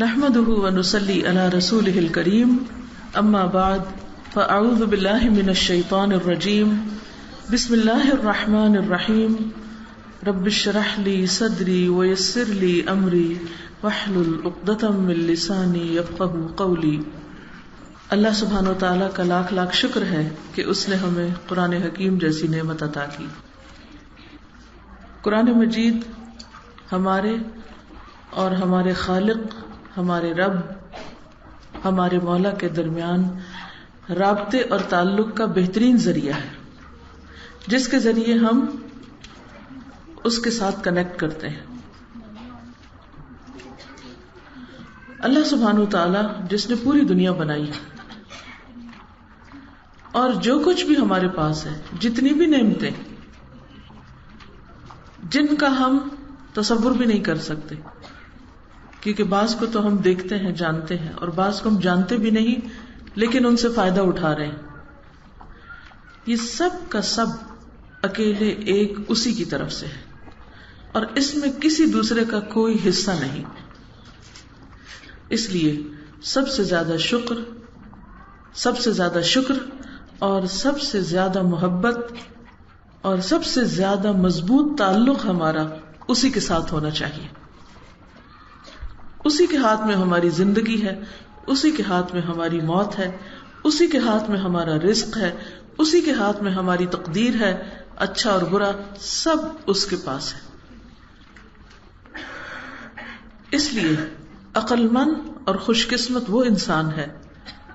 نحمده ونصلي على رسوله الكريم اما بعد فاعوذ بالله من الشيطان الرجيم بسم الله الرحمن الرحيم رب اشرح لي صدري ويسر لي امري واحلل عقدة من لساني يفقهوا قولي۔ اللہ سبحانہ و تعالیٰ کا لاکھ لاکھ شکر ہے کہ اس نے ہمیں قرآن حکیم جیسی نعمت عطا کی۔ قرآن مجید ہمارے اور ہمارے خالق، ہمارے رب، ہمارے مولا کے درمیان رابطے اور تعلق کا بہترین ذریعہ ہے، جس کے ذریعے ہم اس کے ساتھ کنیکٹ کرتے ہیں۔ اللہ سبحانہ و تعالیٰ جس نے پوری دنیا بنائی اور جو کچھ بھی ہمارے پاس ہے، جتنی بھی نعمتیں جن کا ہم تصور بھی نہیں کر سکتے، کیونکہ بعض کو تو ہم دیکھتے ہیں، جانتے ہیں، اور بعض کو ہم جانتے بھی نہیں لیکن ان سے فائدہ اٹھا رہے ہیں۔ یہ سب کا سب اکیلے ایک اسی کی طرف سے ہے اور اس میں کسی دوسرے کا کوئی حصہ نہیں۔ اس لیے سب سے زیادہ شکر اور سب سے زیادہ محبت اور سب سے زیادہ مضبوط تعلق ہمارا اسی کے ساتھ ہونا چاہیے۔ اسی کے ہاتھ میں ہماری زندگی ہے، اسی کے ہاتھ میں ہماری موت ہے، اسی کے ہاتھ میں ہمارا رزق ہے، اسی کے ہاتھ میں ہماری تقدیر ہے، اچھا اور برا سب اس کے پاس ہے۔ اس لیے عقل مند اور خوش قسمت وہ انسان ہے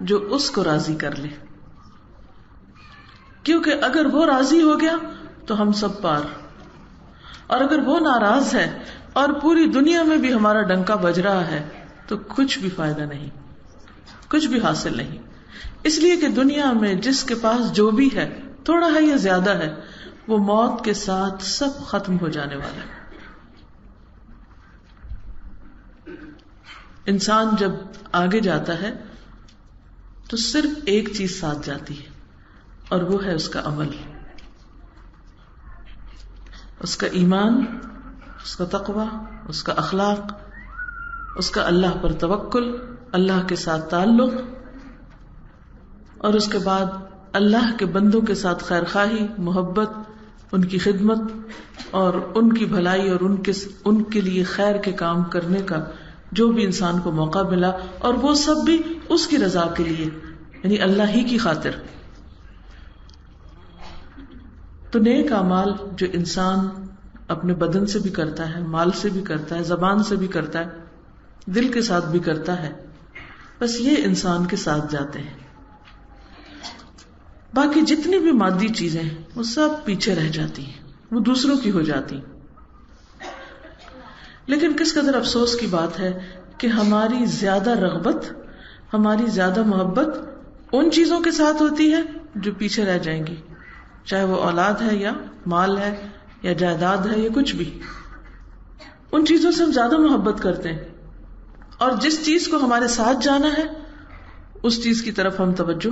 جو اس کو راضی کر لے، کیونکہ اگر وہ راضی ہو گیا تو ہم سب پار، اور اگر وہ ناراض ہے اور پوری دنیا میں بھی ہمارا ڈنکا بج رہا ہے تو کچھ بھی فائدہ نہیں، کچھ بھی حاصل نہیں۔ اس لیے کہ دنیا میں جس کے پاس جو بھی ہے، تھوڑا ہے یا زیادہ ہے، وہ موت کے ساتھ سب ختم ہو جانے والا ہے۔ انسان جب آگے جاتا ہے تو صرف ایک چیز ساتھ جاتی ہے اور وہ ہے اس کا عمل، اس کا ایمان، اس کا تقوی، اس کا اخلاق، اس کا اللہ پر توکل، اللہ کے ساتھ تعلق، اور اس کے بعد اللہ کے بندوں کے ساتھ خیر خواہی، محبت، ان کی خدمت اور ان کی بھلائی اور ان کے لیے خیر کے کام کرنے کا جو بھی انسان کو موقع ملا، اور وہ سب بھی اس کی رضا کے لیے، یعنی اللہ ہی کی خاطر۔ تو نیک اعمال جو انسان اپنے بدن سے بھی کرتا ہے، مال سے بھی کرتا ہے، زبان سے بھی کرتا ہے، دل کے ساتھ بھی کرتا ہے، بس یہ انسان کے ساتھ جاتے ہیں۔ باقی جتنی بھی مادی چیزیں ہیں وہ سب پیچھے رہ جاتی ہیں، وہ دوسروں کی ہو جاتی ہیں۔ لیکن کس قدر افسوس کی بات ہے کہ ہماری زیادہ رغبت، ہماری زیادہ محبت ان چیزوں کے ساتھ ہوتی ہے جو پیچھے رہ جائیں گی، چاہے وہ اولاد ہے یا مال ہے یا جائیداد ہے یا کچھ بھی۔ ان چیزوں سے ہم زیادہ محبت کرتے ہیں، اور جس چیز کو ہمارے ساتھ جانا ہے اس چیز کی طرف ہم توجہ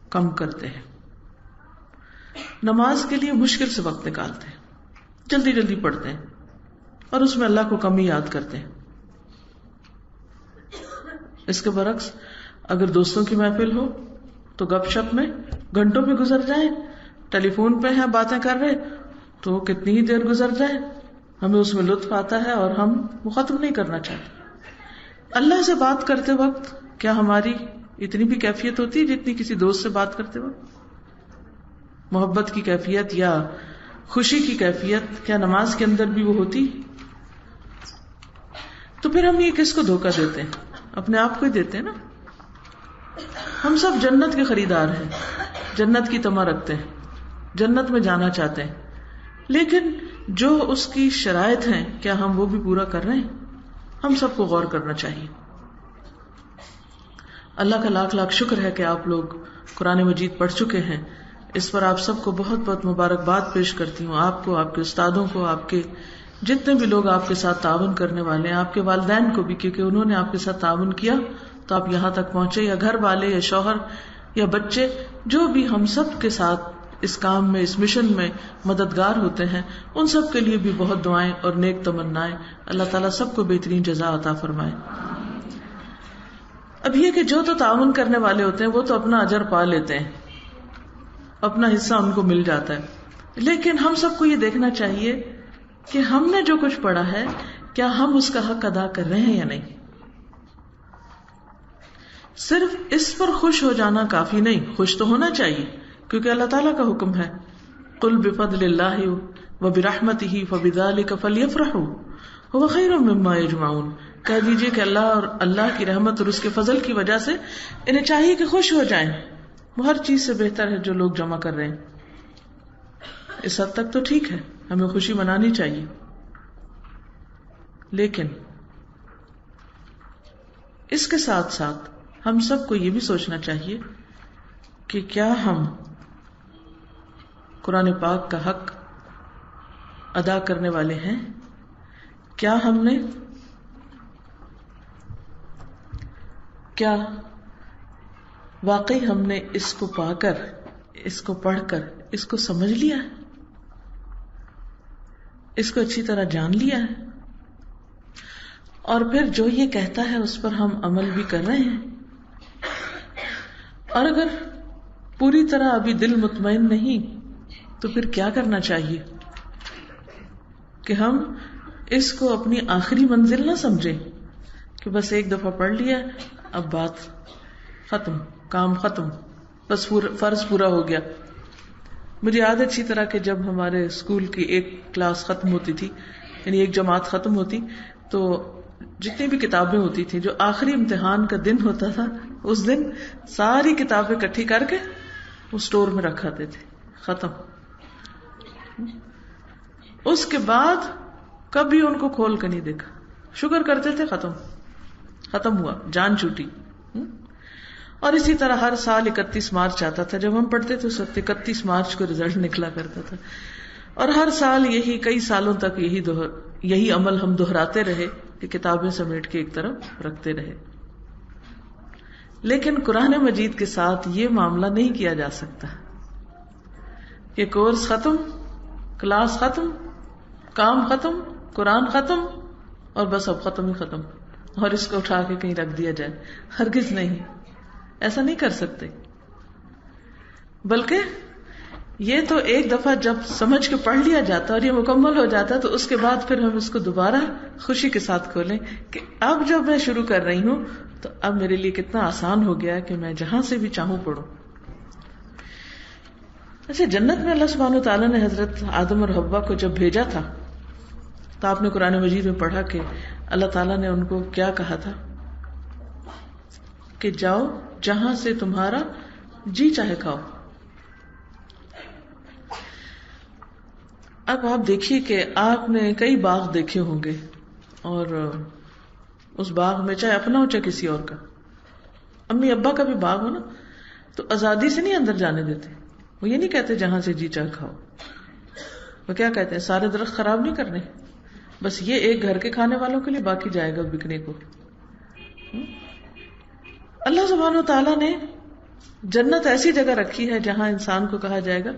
کم کرتے ہیں۔ نماز کے لیے مشکل سے وقت نکالتے ہیں، جلدی جلدی پڑھتے ہیں اور اس میں اللہ کو کم ہی یاد کرتے ہیں۔ اس کے برعکس اگر دوستوں کی محفل ہو تو گپ شپ میں گھنٹوں میں گزر جائیں، ٹیلی فون پہ ہیں باتیں کر رہے تو کتنی ہی دیر گزر جائے، ہمیں اس میں لطف آتا ہے اور ہم وہ ختم نہیں کرنا چاہتے۔ اللہ سے بات کرتے وقت کیا ہماری اتنی بھی کیفیت ہوتی ہے جتنی کسی دوست سے بات کرتے وقت؟ محبت کی کیفیت یا خوشی کی کیفیت کیا نماز کے اندر بھی وہ ہوتی؟ تو پھر ہم یہ کس کو دھوکہ دیتے ہیں؟ اپنے آپ کو ہی دیتے ہیں نا۔ ہم سب جنت کے خریدار ہیں، جنت کی تمنا رکھتے ہیں، جنت میں جانا چاہتے ہیں، لیکن جو اس کی شرائط ہیں کیا ہم وہ بھی پورا کر رہے ہیں؟ ہم سب کو غور کرنا چاہیے۔ اللہ کا لاکھ لاکھ شکر ہے کہ آپ لوگ قرآن مجید پڑھ چکے ہیں۔ اس پر آپ سب کو بہت بہت مبارکباد پیش کرتی ہوں، آپ کو، آپ کے استادوں کو، آپ کے جتنے بھی لوگ آپ کے ساتھ تعاون کرنے والے ہیں، آپ کے والدین کو بھی، کیونکہ انہوں نے آپ کے ساتھ تعاون کیا تو آپ یہاں تک پہنچے، یا گھر والے یا شوہر یا بچے، جو بھی ہم سب کے ساتھ اس کام میں، اس مشن میں مددگار ہوتے ہیں، ان سب کے لیے بھی بہت دعائیں اور نیک تمنائیں۔ اللہ تعالیٰ سب کو بہترین جزا عطا فرمائے۔ اب یہ کہ جو تو تعاون کرنے والے ہوتے ہیں وہ تو اپنا اجر پا لیتے ہیں، اپنا حصہ ان کو مل جاتا ہے، لیکن ہم سب کو یہ دیکھنا چاہیے کہ ہم نے جو کچھ پڑھا ہے کیا ہم اس کا حق ادا کر رہے ہیں یا نہیں. صرف اس پر خوش ہو جانا کافی نہیں، خوش تو ہونا چاہیے کیونکہ اللہ تعالیٰ کا حکم ہے قل بفضل اللہ وبرحمتہ فبذلک فلیفرحوا هو خیر مما یجمعون، کہہ دیجیے کہ اللہ اور اللہ کی رحمت اور اس کے فضل کی وجہ سے انہیں چاہیے کہ خوش ہو جائیں، وہ ہر چیز سے بہتر ہے جو لوگ جمع کر رہے ہیں. اس حد تک تو ٹھیک ہے، ہمیں خوشی منانی چاہیے، لیکن اس کے ساتھ ساتھ ہم سب کو یہ بھی سوچنا چاہیے کہ کیا ہم قرآن پاک کا حق ادا کرنے والے ہیں؟ کیا واقعی ہم نے اس کو پا کر، اس کو پڑھ کر، اس کو سمجھ لیا ہے، اس کو اچھی طرح جان لیا ہے، اور پھر جو یہ کہتا ہے اس پر ہم عمل بھی کر رہے ہیں؟ اور اگر پوری طرح ابھی دل مطمئن نہیں تو پھر کیا کرنا چاہیے کہ ہم اس کو اپنی آخری منزل نہ سمجھیں کہ بس ایک دفعہ پڑھ لیا اب بات ختم، کام ختم، بس فرض پورا ہو گیا. مجھے یاد اچھی طرح کہ جب ہمارے اسکول کی ایک کلاس ختم ہوتی تھی، یعنی ایک جماعت ختم ہوتی، تو جتنی بھی کتابیں ہوتی تھیں، جو آخری امتحان کا دن ہوتا تھا اس دن ساری کتابیں اکٹھی کر کے وہ اسٹور میں رکھاتے تھے. ختم. اس کے بعد کبھی ان کو کھول کے نہیں دیکھا، شکر کرتے تھے ختم ہوا، جان چھوٹی. اور اسی طرح ہر سال 31 مارچ آتا تھا، جب ہم پڑھتے تھے اس وقت 31 مارچ کو رزلٹ نکلا کرتا تھا، اور ہر سال یہی کئی سالوں تک یہی عمل ہم دہراتے رہے کہ کتابیں سمیٹ کے ایک طرف رکھتے رہے. لیکن قرآن مجید کے ساتھ یہ معاملہ نہیں کیا جا سکتا کہ کورس ختم، کلاس ختم، کام ختم، قرآن ختم، اور بس اب ختم ہی ختم، اور اس کو اٹھا کے کہیں رکھ دیا جائے. ہرگز نہیں، ایسا نہیں کر سکتے. بلکہ یہ تو ایک دفعہ جب سمجھ کے پڑھ لیا جاتا اور یہ مکمل ہو جاتا تو اس کے بعد پھر ہم اس کو دوبارہ خوشی کے ساتھ کھولیں کہ اب جب میں شروع کر رہی ہوں تو اب میرے لیے کتنا آسان ہو گیا کہ میں جہاں سے بھی چاہوں پڑھوں. اچھا، جنت میں اللہ سبحانہ و تعالیٰ نے حضرت آدم اور حوا کو جب بھیجا تھا تو آپ نے قرآن مجید میں پڑھا کہ اللہ تعالیٰ نے ان کو کیا کہا تھا کہ جاؤ جہاں سے تمہارا جی چاہے کھاؤ. اب آپ دیکھیے کہ آپ نے کئی باغ دیکھے ہوں گے، اور اس باغ میں چاہے اپنا ہو چاہے کسی اور کا، امی ابا کا بھی باغ ہو نا، تو آزادی سے نہیں اندر جانے دیتے. وہ یہ نہیں کہتے جہاں سے جی چاہے کھاؤ، وہ کیا کہتے ہیں سارے درخت خراب نہیں کرنے، بس یہ ایک گھر کے کھانے والوں کے لیے، باقی جائے گا بکنے کو. اللہ سبحانہ و تعالیٰ نے جنت ایسی جگہ رکھی ہے جہاں انسان کو کہا جائے گا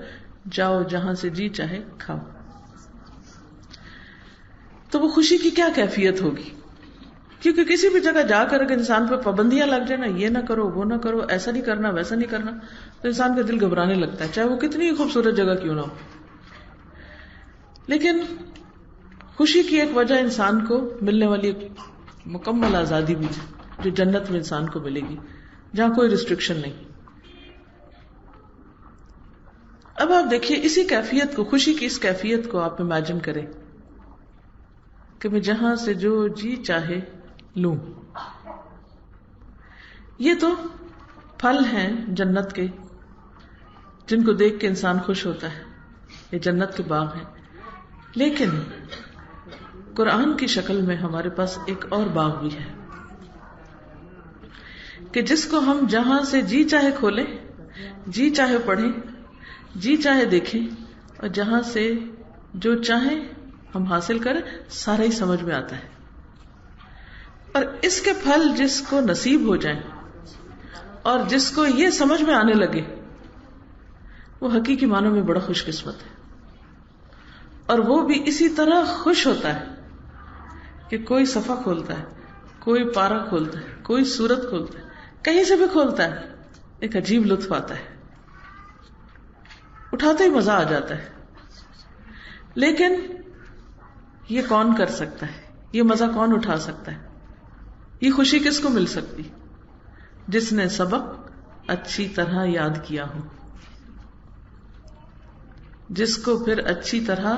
جاؤ جہاں سے جی چاہے کھاؤ. تو وہ خوشی کی کیا کیفیت ہوگی؟ کیونکہ کسی بھی جگہ جا کر اگر انسان پہ پابندیاں لگ جائیں نا، یہ نہ کرو، وہ نہ کرو، ایسا نہیں کرنا، ویسا نہیں کرنا، تو انسان کا دل گھبرانے لگتا ہے، چاہے وہ کتنی خوبصورت جگہ کیوں نہ ہو. لیکن خوشی کی ایک وجہ انسان کو ملنے والی ایک مکمل آزادی بھی ہے جو جنت میں انسان کو ملے گی، جہاں کوئی ریسٹرکشن نہیں. اب آپ دیکھیے اسی کیفیت کو، خوشی کی اس کیفیت کو آپ امیجن کریں کہ میں جہاں سے جو جی چاہے لوں. یہ تو پھل ہیں جنت کے جن کو دیکھ کے انسان خوش ہوتا ہے، یہ جنت کے باغ ہیں. لیکن قرآن کی شکل میں ہمارے پاس ایک اور باغ بھی ہے کہ جس کو ہم جہاں سے جی چاہے کھولیں، جی چاہے پڑھیں، جی چاہے دیکھیں، اور جہاں سے جو چاہیں ہم حاصل کریں، سارا ہی سمجھ میں آتا ہے. اور اس کے پھل جس کو نصیب ہو جائیں اور جس کو یہ سمجھ میں آنے لگے، وہ حقیقی معنوں میں بڑا خوش قسمت ہے. اور وہ بھی اسی طرح خوش ہوتا ہے کہ کوئی صفحہ کھولتا ہے، کوئی پارہ کھولتا ہے، کوئی سورت کھولتا ہے، کہیں سے بھی کھولتا ہے ایک عجیب لطف آتا ہے، اٹھاتے ہی مزہ آ جاتا ہے. لیکن یہ کون کر سکتا ہے؟ یہ مزہ کون اٹھا سکتا ہے؟ یہ خوشی کس کو مل سکتی؟ جس نے سبق اچھی طرح یاد کیا ہو، جس کو پھر اچھی طرح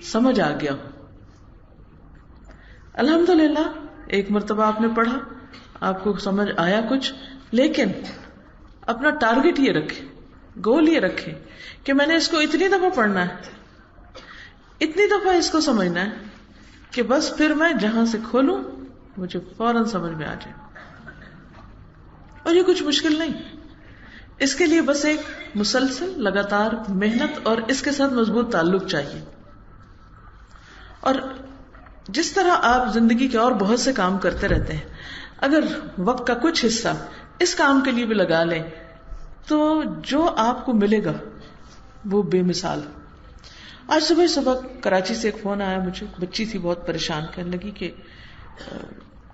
سمجھ آ گیا ہو. الحمدللہ ایک مرتبہ آپ نے پڑھا، آپ کو سمجھ آیا کچھ، لیکن اپنا ٹارگٹ یہ رکھے، گول یہ رکھے کہ میں نے اس کو اتنی دفعہ پڑھنا ہے، اتنی دفعہ اس کو سمجھنا ہے کہ بس پھر میں جہاں سے کھولوں مجھے فوراً سمجھ میں آ جائے. اور یہ کچھ مشکل نہیں، اس کے لیے بس ایک مسلسل لگاتار محنت اور اس کے ساتھ مضبوط تعلق چاہیے. اور جس طرح آپ زندگی کے اور بہت سے کام کرتے رہتے ہیں، اگر وقت کا کچھ حصہ اس کام کے لیے بھی لگا لیں تو جو آپ کو ملے گا وہ بے مثال. آج صبح کراچی سے ایک فون آیا مجھے، بچی تھی بہت پریشان، کہنے لگی کہ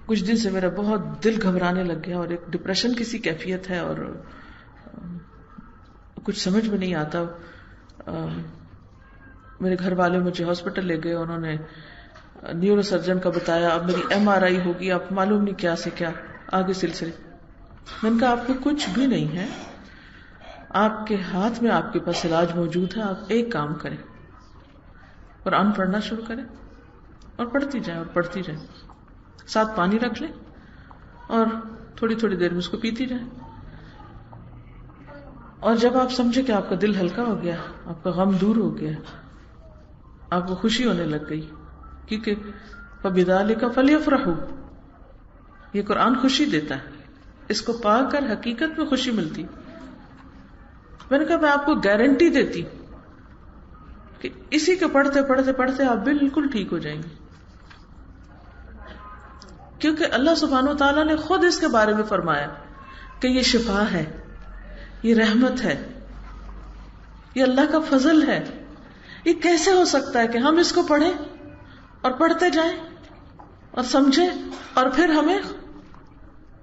کچھ دن سے میرا بہت دل گھبرانے لگ گیا اور ایک ڈپریشن کی سی کیفیت ہے اور کچھ سمجھ میں نہیں آتا. میرے گھر والے مجھے ہاسپٹل لے گئے، انہوں نے نیورو سرجن کا بتایا، اب میری MRI ہوگی، اب معلوم نہیں کیا سے کیا آگے سلسلے. میں نے کہا آپ کو کچھ بھی نہیں ہے، آپ کے ہاتھ میں آپ کے پاس علاج موجود ہے. آپ ایک کام کریں، قرآن پڑھنا شروع کریں اور پڑھتی جائیں اور پڑھتی جائیں. ساتھ پانی رکھ لیں اور تھوڑی تھوڑی دیر میں اس کو پیتی جائیں. اور جب آپ سمجھے کہ آپ کا دل ہلکا ہو گیا، آپ کا غم دور ہو گیا، آپ کو خوشی ہونے لگ گئی، کیونکہ فَبِذَلِكَ فَلْيَفْرَحُوا، یہ قرآن خوشی دیتا ہے، اس کو پا کر حقیقت میں خوشی ملتی. میں نے کہا میں آپ کو گارنٹی دیتی کہ اسی کے پڑھتے پڑھتے پڑھتے آپ بالکل ٹھیک ہو جائیں گے، کیونکہ اللہ سبحانہ و تعالیٰ نے خود اس کے بارے میں فرمایا کہ یہ شفا ہے، یہ رحمت ہے، یہ اللہ کا فضل ہے. یہ کیسے ہو سکتا ہے کہ ہم اس کو پڑھیں اور پڑھتے جائیں اور سمجھیں اور پھر ہمیں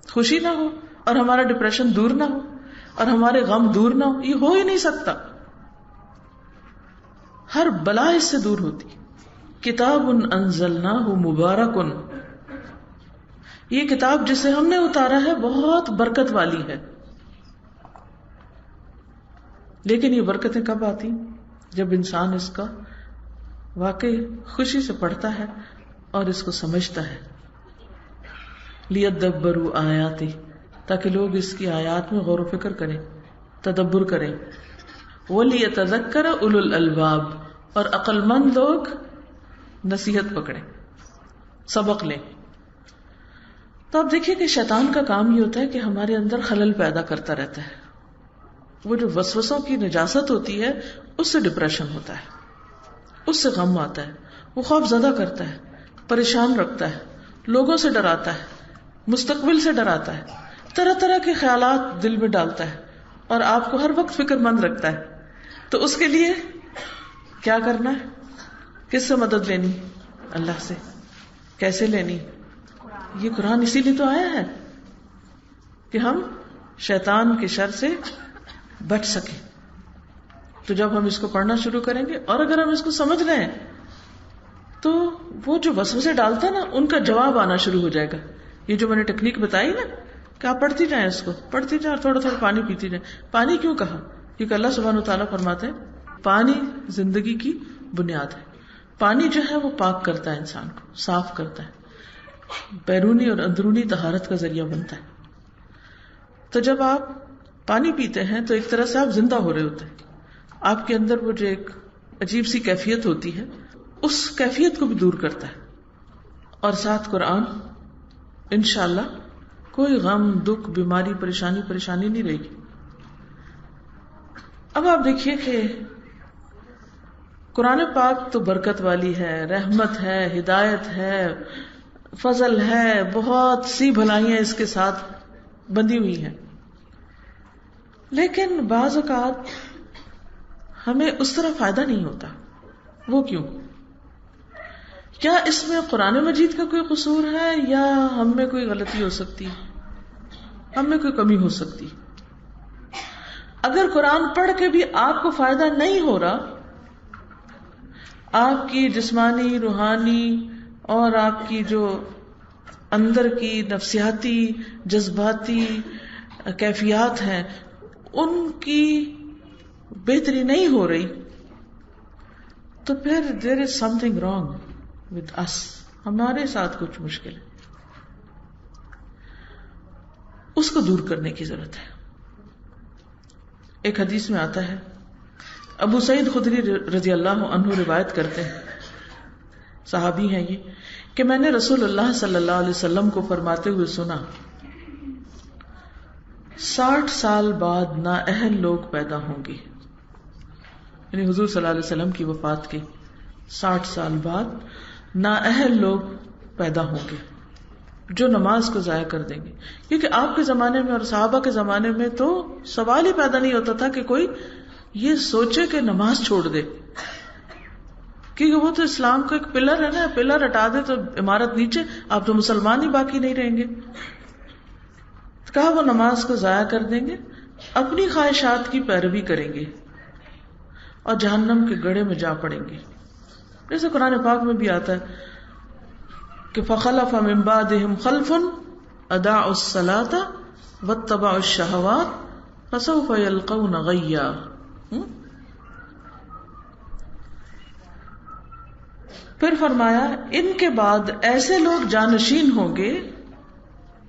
خوشی نہ ہو اور ہمارا ڈپریشن دور نہ ہو اور ہمارے غم دور نہ ہو؟ یہ ہو ہی نہیں سکتا. ہر بلا اس سے دور ہوتی. کتاب انزلناہ مبارک، یہ کتاب جسے ہم نے اتارا ہے بہت برکت والی ہے. لیکن یہ برکتیں کب آتی؟ جب انسان اس کا واقعی خوشی سے پڑھتا ہے اور اس کو سمجھتا ہے. لیدبروا آیاتہ، تاکہ لوگ اس کی آیات میں غور و فکر کریں، تدبر کریں. ولیتذکر اولو الالباب، اور عقل مند لوگ نصیحت پکڑیں، سبق لیں. تو آپ دیکھیے کہ شیطان کا کام یہ ہوتا ہے کہ ہمارے اندر خلل پیدا کرتا رہتا ہے. وہ جو وسوسوں کی نجاست ہوتی ہے اس سے ڈپریشن ہوتا ہے، اس سے غم آتا ہے، وہ خوف زدہ کرتا ہے، پریشان رکھتا ہے، لوگوں سے ڈراتا ہے، مستقبل سے ڈراتا ہے، طرح طرح کے خیالات دل میں ڈالتا ہے اور آپ کو ہر وقت فکر مند رکھتا ہے. تو اس کے لیے کیا کرنا ہے؟ کس سے مدد لینی؟ اللہ سے. کیسے لینی؟ یہ قرآن اسی لیے تو آیا ہے کہ ہم شیطان کے شر سے بچ سکیں. تو جب ہم اس کو پڑھنا شروع کریں گے اور اگر ہم اس کو سمجھ رہے ہیں تو وہ جو وسوسے ڈالتا ہے نا ان کا جواب آنا شروع ہو جائے گا. یہ جو میں نے ٹیکنیک بتائی نا کہ آپ پڑھتی جائیں، اس کو پڑھتی جائیں اور تھوڑا تھوڑا پانی پیتی جائیں. پانی کیوں کہا؟ کیونکہ اللہ سبحانہ وتعالیٰ فرماتے ہیں پانی زندگی کی بنیاد ہے. پانی جو ہے وہ پاک کرتا ہے، انسان کو صاف کرتا ہے، بیرونی اور اندرونی طہارت کا ذریعہ بنتا ہے. تو جب آپ پانی پیتے ہیں تو ایک طرح سے آپ زندہ ہو رہے ہوتے ہیں. آپ کے اندر وہ جو ایک عجیب سی کیفیت ہوتی ہے اس کیفیت کو بھی دور کرتا ہے. اور ساتھ قرآن، انشاءاللہ کوئی غم، دکھ، بیماری، پریشانی نہیں رہے گی. اب آپ دیکھیے کہ قرآن پاک تو برکت والی ہے، رحمت ہے، ہدایت ہے، فضل ہے، بہت سی بھلائیاں اس کے ساتھ بندھی ہوئی ہیں. لیکن بعض اوقات ہمیں اس طرح فائدہ نہیں ہوتا. وہ کیوں؟ کیا اس میں قرآن مجید کا کوئی قصور ہے یا ہم میں کوئی غلطی ہو سکتی ہے؟ ہم میں کوئی کمی ہو سکتی. اگر قرآن پڑھ کے بھی آپ کو فائدہ نہیں ہو رہا، آپ کی جسمانی، روحانی اور آپ کی جو اندر کی نفسیاتی جذباتی کیفیات ہیں ان کی بہتری نہیں ہو رہی، تو پھر there is something wrong with us. ہمارے ساتھ کچھ مشکل ہے، اس کو دور کرنے کی ضرورت ہے. ایک حدیث میں آتا ہے، ابو سعید خدری رضی اللہ عنہ روایت کرتے ہیں، صحابی ہیں یہ، کہ میں نے رسول اللہ صلی اللہ علیہ وسلم کو فرماتے ہوئے سنا، 60 سال بعد نااہل لوگ پیدا ہوں گے. یعنی حضور صلی اللہ علیہ وسلم کی وفات کے 60 سال بعد نااہل لوگ پیدا ہوں گے جو نماز کو ضائع کر دیں گے. کیونکہ آپ کے زمانے میں اور صحابہ کے زمانے میں تو سوال ہی پیدا نہیں ہوتا تھا کہ کوئی یہ سوچے کہ نماز چھوڑ دے، کیونکہ وہ تو اسلام کا ایک پلر ہے نا، پلر ہٹا دے تو عمارت نیچے، آپ تو مسلمان ہی باقی نہیں رہیں گے. کہا وہ نماز کو ضائع کر دیں گے، اپنی خواہشات کی پیروی کریں گے اور جہنم کے گڑھے میں جا پڑیں گے. جیسے قرآن پاک میں بھی آتا ہے کہ فخلف من بعدهم خلف اضاعوا الصلاة واتبعوا الشهوات فسوف يلقون غیا. پھر فرمایا ان کے بعد ایسے لوگ جانشین ہوں گے،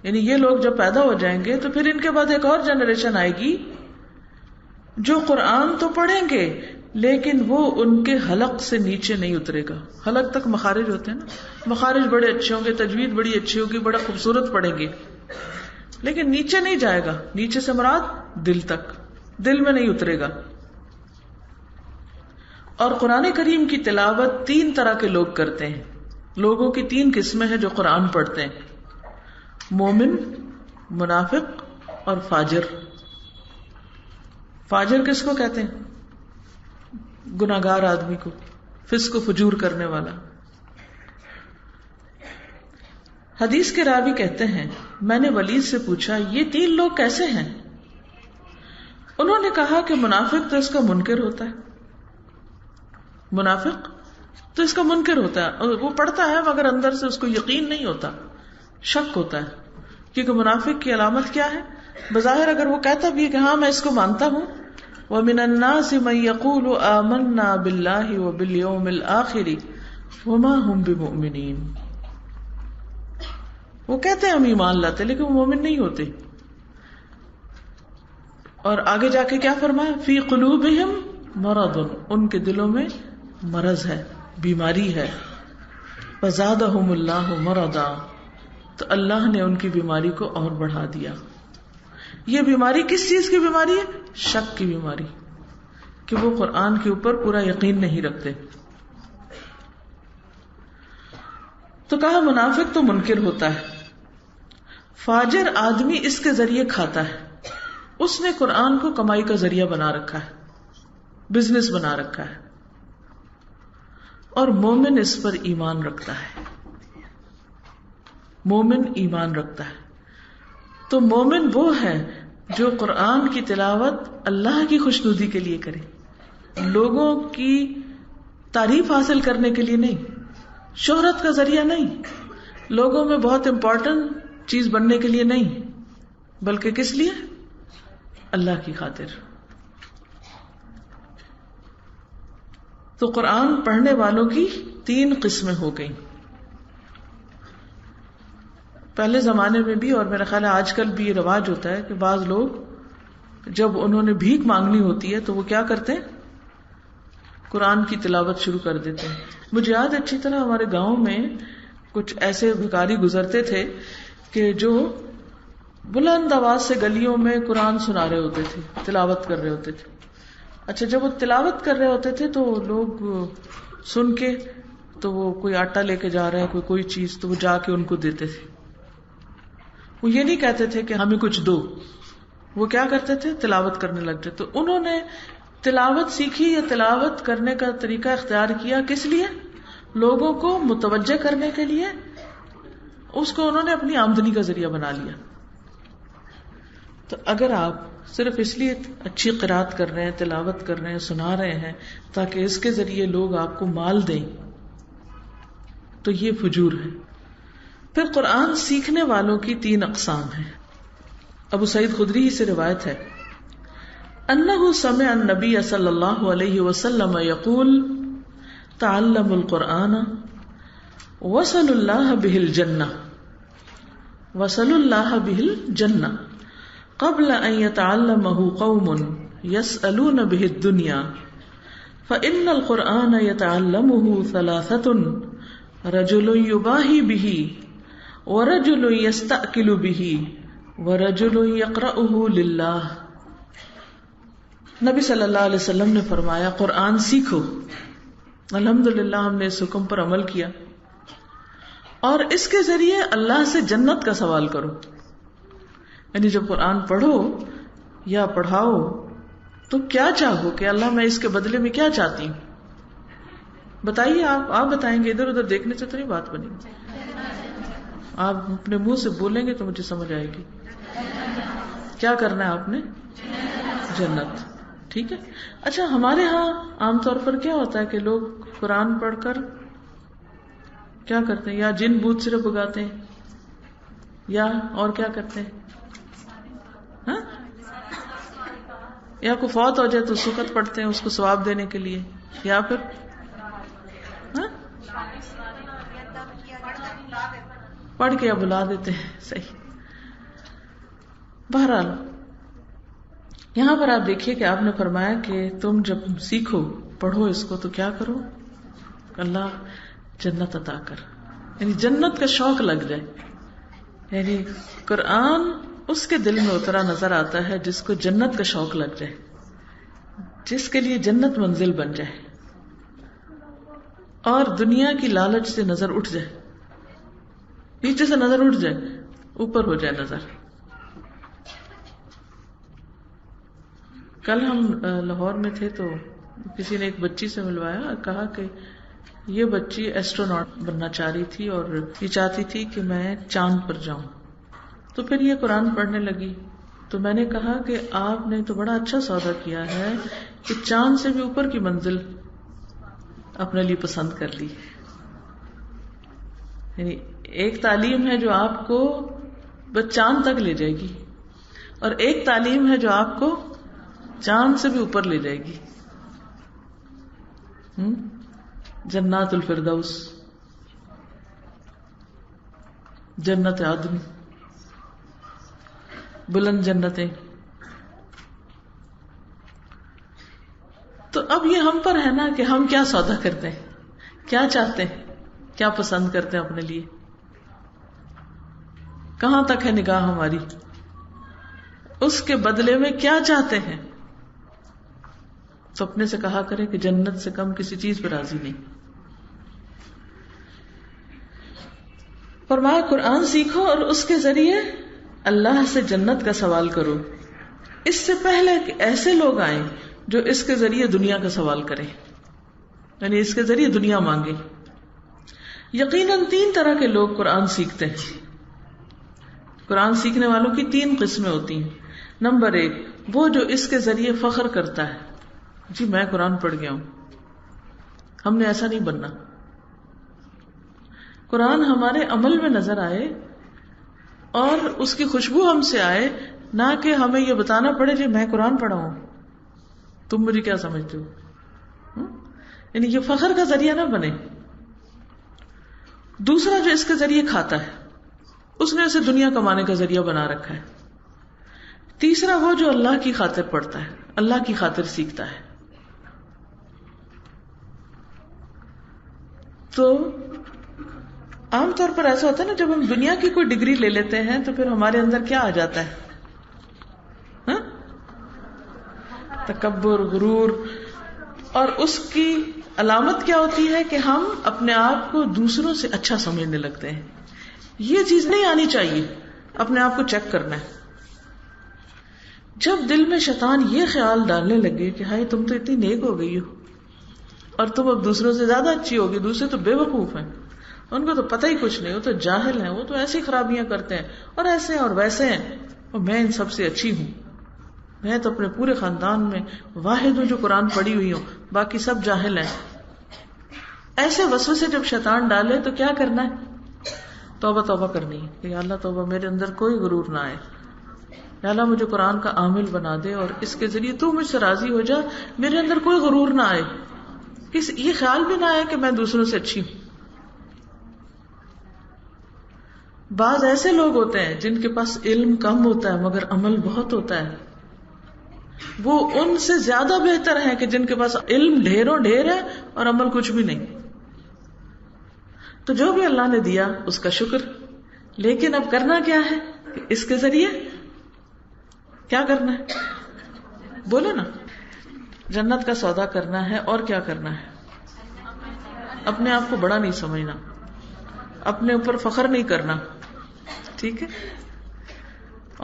یعنی یہ لوگ جب پیدا ہو جائیں گے تو پھر ان کے بعد ایک اور جنریشن آئے گی جو قرآن تو پڑھیں گے لیکن وہ ان کے حلق سے نیچے نہیں اترے گا. حلق تک مخارج ہوتے ہیں نا، مخارج بڑے اچھے ہوں گے، تجوید بڑی اچھی ہوگی، بڑا خوبصورت پڑھیں گے، لیکن نیچے نہیں جائے گا. نیچے سے مراد دل تک، دل میں نہیں اترے گا. اور قرآن کریم کی تلاوت 3 طرح کے لوگ کرتے ہیں. لوگوں کی 3 قسمیں ہیں جو قرآن پڑھتے ہیں: مومن، منافق اور فاجر. فاجر کس کو کہتے ہیں؟ گناہگار آدمی کو، فسق و فجور کرنے والا. حدیث کے راوی کہتے ہیں میں نے ولید سے پوچھا یہ 3 لوگ کیسے ہیں؟ انہوں نے کہا کہ منافق تو اس کا منکر ہوتا ہے، منافق تو اس کا منکر ہوتا ہے، وہ پڑھتا ہے مگر اندر سے اس کو یقین نہیں ہوتا، شک ہوتا ہے. کیونکہ منافق کی علامت کیا ہے؟ بظاہر اگر وہ کہتا بھی ہے کہ ہاں میں اس کو مانتا ہوں، وَمِنَ النَّاسِ مَن يَقُولُ آمَنَّا بِاللَّهِ وَبِالْيَوْمِ الْآخِرِ وَمَا هُمْ بِمُؤْمِنِينَ. وہ کہتے ہیں ہم ایمان لاتے لیکن وہ مومن نہیں ہوتے. اور آگے جا کے کیا فرمایا؟ فی قلوبہم مرض، ان کے دلوں میں مرض ہے، بیماری ہے. فزادہم اللہ مرضا، تو اللہ نے ان کی بیماری کو اور بڑھا دیا. یہ بیماری کس چیز کی بیماری ہے؟ شک کی بیماری، کہ وہ قرآن کے اوپر پورا یقین نہیں رکھتے. تو کہا منافق تو منکر ہوتا ہے. فاجر آدمی اس کے ذریعے کھاتا ہے، اس نے قرآن کو کمائی کا ذریعہ بنا رکھا ہے، بزنس بنا رکھا ہے. اور مومن اس پر ایمان رکھتا ہے، مومن ایمان رکھتا ہے. تو مومن وہ ہے جو قرآن کی تلاوت اللہ کی خوشنودی کے لیے کرے، لوگوں کی تعریف حاصل کرنے کے لیے نہیں، شہرت کا ذریعہ نہیں، لوگوں میں بہت امپورٹنٹ چیز بننے کے لیے نہیں، بلکہ کس لیے؟ اللہ کی خاطر. تو قرآن پڑھنے والوں کی 3 قسمیں ہو گئیں. پہلے زمانے میں بھی اور میرا خیال ہے آج کل بھی یہ رواج ہوتا ہے کہ بعض لوگ جب انہوں نے بھیک مانگنی ہوتی ہے تو وہ کیا کرتے ہیں؟ قرآن کی تلاوت شروع کر دیتے ہیں. مجھے یاد ہے اچھی طرح ہمارے گاؤں میں کچھ ایسے بھکاری گزرتے تھے کہ جو بلند آواز سے گلیوں میں قرآن سنا رہے ہوتے تھے، تلاوت کر رہے ہوتے تھے. اچھا جب وہ تلاوت کر رہے ہوتے تھے تو لوگ سن کے تو وہ کوئی آٹا لے کے جا رہا ہے، کوئی چیز، تو وہ جا کے ان کو دیتے تھے. وہ یہ نہیں کہتے تھے کہ ہمیں کچھ دو، وہ کیا کرتے تھے؟ تلاوت کرنے لگتے. تو انہوں نے تلاوت سیکھی یا تلاوت کرنے کا طریقہ اختیار کیا کس لیے؟ لوگوں کو متوجہ کرنے کے لیے. اس کو انہوں نے اپنی آمدنی کا ذریعہ بنا لیا. تو اگر آپ صرف اس لیے اچھی قرات کر رہے ہیں، تلاوت کر رہے ہیں، سنا رہے ہیں تاکہ اس کے ذریعے لوگ آپ کو مال دیں، تو یہ فجور ہے. پھر قرآن سیکھنے والوں کی 3 اقسام ہیں. ابو سعید خدری ہی سے روایت ہے، انہ سمع النبی صلی اللہ علیہ وسلم یقول تعلموا القرآن وصلوا اللہ بہ الجنہ قبل ان يتعلمه قوم يسألون به الدنيا فإن القرآن يتعلمه 3 رجل يباهي به ورجل يستأكل به ورجل يقرأه لله. نبی صلی اللہ علیہ وسلم نے فرمایا قرآن سیکھو. الحمدللہ ہم نے اس حکم پر عمل کیا، اور اس کے ذریعے اللہ سے جنت کا سوال کرو. یعنی جب قرآن پڑھو یا پڑھاؤ تو کیا چاہو کہ اللہ میں اس کے بدلے میں کیا چاہتی ہوں؟ بتائیے. آپ بتائیں گے، ادھر ادھر دیکھنے سے تو نہیں بات بنے گی. آپ اپنے منہ سے بولیں گے تو مجھے سمجھ آئے گی. کیا کرنا ہے آپ نے؟ جنت. ٹھیک ہے. اچھا، ہمارے ہاں عام طور پر کیا ہوتا ہے کہ لوگ قرآن پڑھ کر کیا کرتے ہیں؟ یا جن بوت صرف بگاتے ہیں، یا اور کیا کرتے ہیں؟ ہاں؟ یا کوئی فوت ہو جائے تو سکت پڑھتے ہیں اس کو ثواب دینے کے لیے، یا پھر پڑھ کے یا بلا دیتے ہیں. صحیح. بہرحال یہاں پر آپ دیکھیے کہ آپ نے فرمایا کہ تم جب سیکھو، پڑھو اس کو، تو کیا کرو؟ اللہ جنت عطا کر، یعنی جنت کا شوق لگ جائے. یعنی قرآن اس کے دل میں اترا نظر آتا ہے جس کو جنت کا شوق لگ جائے، جس کے لیے جنت منزل بن جائے، اور دنیا کی لالچ سے نظر اٹھ جائے، نیچے سے نظر اٹھ جائے، اوپر ہو جائے نظر. کل ہم لاہور میں تھے تو کسی نے ایک بچی سے ملوایا اور کہا کہ یہ بچی ایسٹروناٹ بننا چاہ رہی تھی اور یہ چاہتی تھی کہ میں چاند پر جاؤں. تو پھر یہ قرآن پڑھنے لگی. تو میں نے کہا کہ آپ نے تو بڑا اچھا سودا کیا ہے کہ چاند سے بھی اوپر کی منزل اپنے لیے پسند کر لی. یعنی ایک تعلیم ہے جو آپ کو بس چاند تک لے جائے گی، اور ایک تعلیم ہے جو آپ کو چاند سے بھی اوپر لے جائے گی. جنات الفردوس، جنت عدن، بلند جنتیں. تو اب یہ ہم پر ہے نا کہ ہم کیا سودا کرتے ہیں، کیا چاہتے ہیں، کیا پسند کرتے ہیں اپنے لیے، کہاں تک ہے نگاہ ہماری، اس کے بدلے میں کیا چاہتے ہیں. تو اپنے سے کہا کرے کہ جنت سے کم کسی چیز پر راضی نہیں. فرمایا قرآن سیکھو اور اس کے ذریعے اللہ سے جنت کا سوال کرو. اس سے پہلے کہ ایسے لوگ آئیں جو اس کے ذریعے دنیا کا سوال کریں، یعنی اس کے ذریعے دنیا مانگے. یقیناً 3 طرح کے لوگ قرآن سیکھتے ہیں. قرآن سیکھنے والوں کی 3 قسمیں ہوتی ہیں. نمبر 1، وہ جو اس کے ذریعے فخر کرتا ہے، جی میں قرآن پڑھ گیا ہوں. ہم نے ایسا نہیں بننا. قرآن ہمارے عمل میں نظر آئے اور اس کی خوشبو ہم سے آئے، نہ کہ ہمیں یہ بتانا پڑے جی میں قرآن پڑھا ہوں، تم مجھے کیا سمجھتے ہو. یعنی یہ فخر کا ذریعہ نہ بنے. دوسرا جو اس کے ذریعے کھاتا ہے، اس نے اسے دنیا کمانے کا ذریعہ بنا رکھا ہے. تیسرا وہ جو اللہ کی خاطر پڑھتا ہے، اللہ کی خاطر سیکھتا ہے. تو عام طور پر ایسا ہوتا ہے نا، جب ہم دنیا کی کوئی ڈگری لے لیتے ہیں تو پھر ہمارے اندر کیا آ جاتا ہے؟ تکبر، غرور. اور اس کی علامت کیا ہوتی ہے کہ ہم اپنے آپ کو دوسروں سے اچھا سمجھنے لگتے ہیں. یہ چیز نہیں آنی چاہیے. اپنے آپ کو چیک کرنا ہے. جب دل میں شیطان یہ خیال ڈالنے لگے کہ ہائے تم تو اتنی نیک ہو گئی ہو اور تم اب دوسروں سے زیادہ اچھی ہوگی، دوسرے تو بے وقوف ہیں، ان کو تو پتہ ہی کچھ نہیں، وہ تو جاہل ہیں، وہ تو ایسی خرابیاں کرتے ہیں اور ایسے ہیں اور ویسے ہیں. اور میں ان سب سے اچھی ہوں، میں تو اپنے پورے خاندان میں واحد ہوں جو قرآن پڑھی ہوئی ہوں، باقی سب جاہل ہیں. ایسے وسوسے جب شیطان ڈالے تو کیا کرنا ہے؟ توبہ توبہ کرنی ہے کہ یا اللہ توبہ، میرے اندر کوئی غرور نہ آئے. یا اللہ مجھے قرآن کا عامل بنا دے اور اس کے ذریعے تو مجھ سے راضی ہو جا، میرے اندر کوئی غرور نہ آئے، یہ خیال بھی نہ آئے کہ میں دوسروں سے اچھی ہوں. بعض ایسے لوگ ہوتے ہیں جن کے پاس علم کم ہوتا ہے مگر عمل بہت ہوتا ہے، وہ ان سے زیادہ بہتر ہیں کہ جن کے پاس علم ڈھیروں ڈھیر ہے اور عمل کچھ بھی نہیں. تو جو بھی اللہ نے دیا اس کا شکر، لیکن اب کرنا کیا ہے کہ اس کے ذریعے کیا کرنا ہے؟ بولو نا. جنت کا سودا کرنا ہے اور کیا کرنا ہے؟ اپنے آپ کو بڑا نہیں سمجھنا، اپنے اوپر فخر نہیں کرنا، ٹھیک ہے،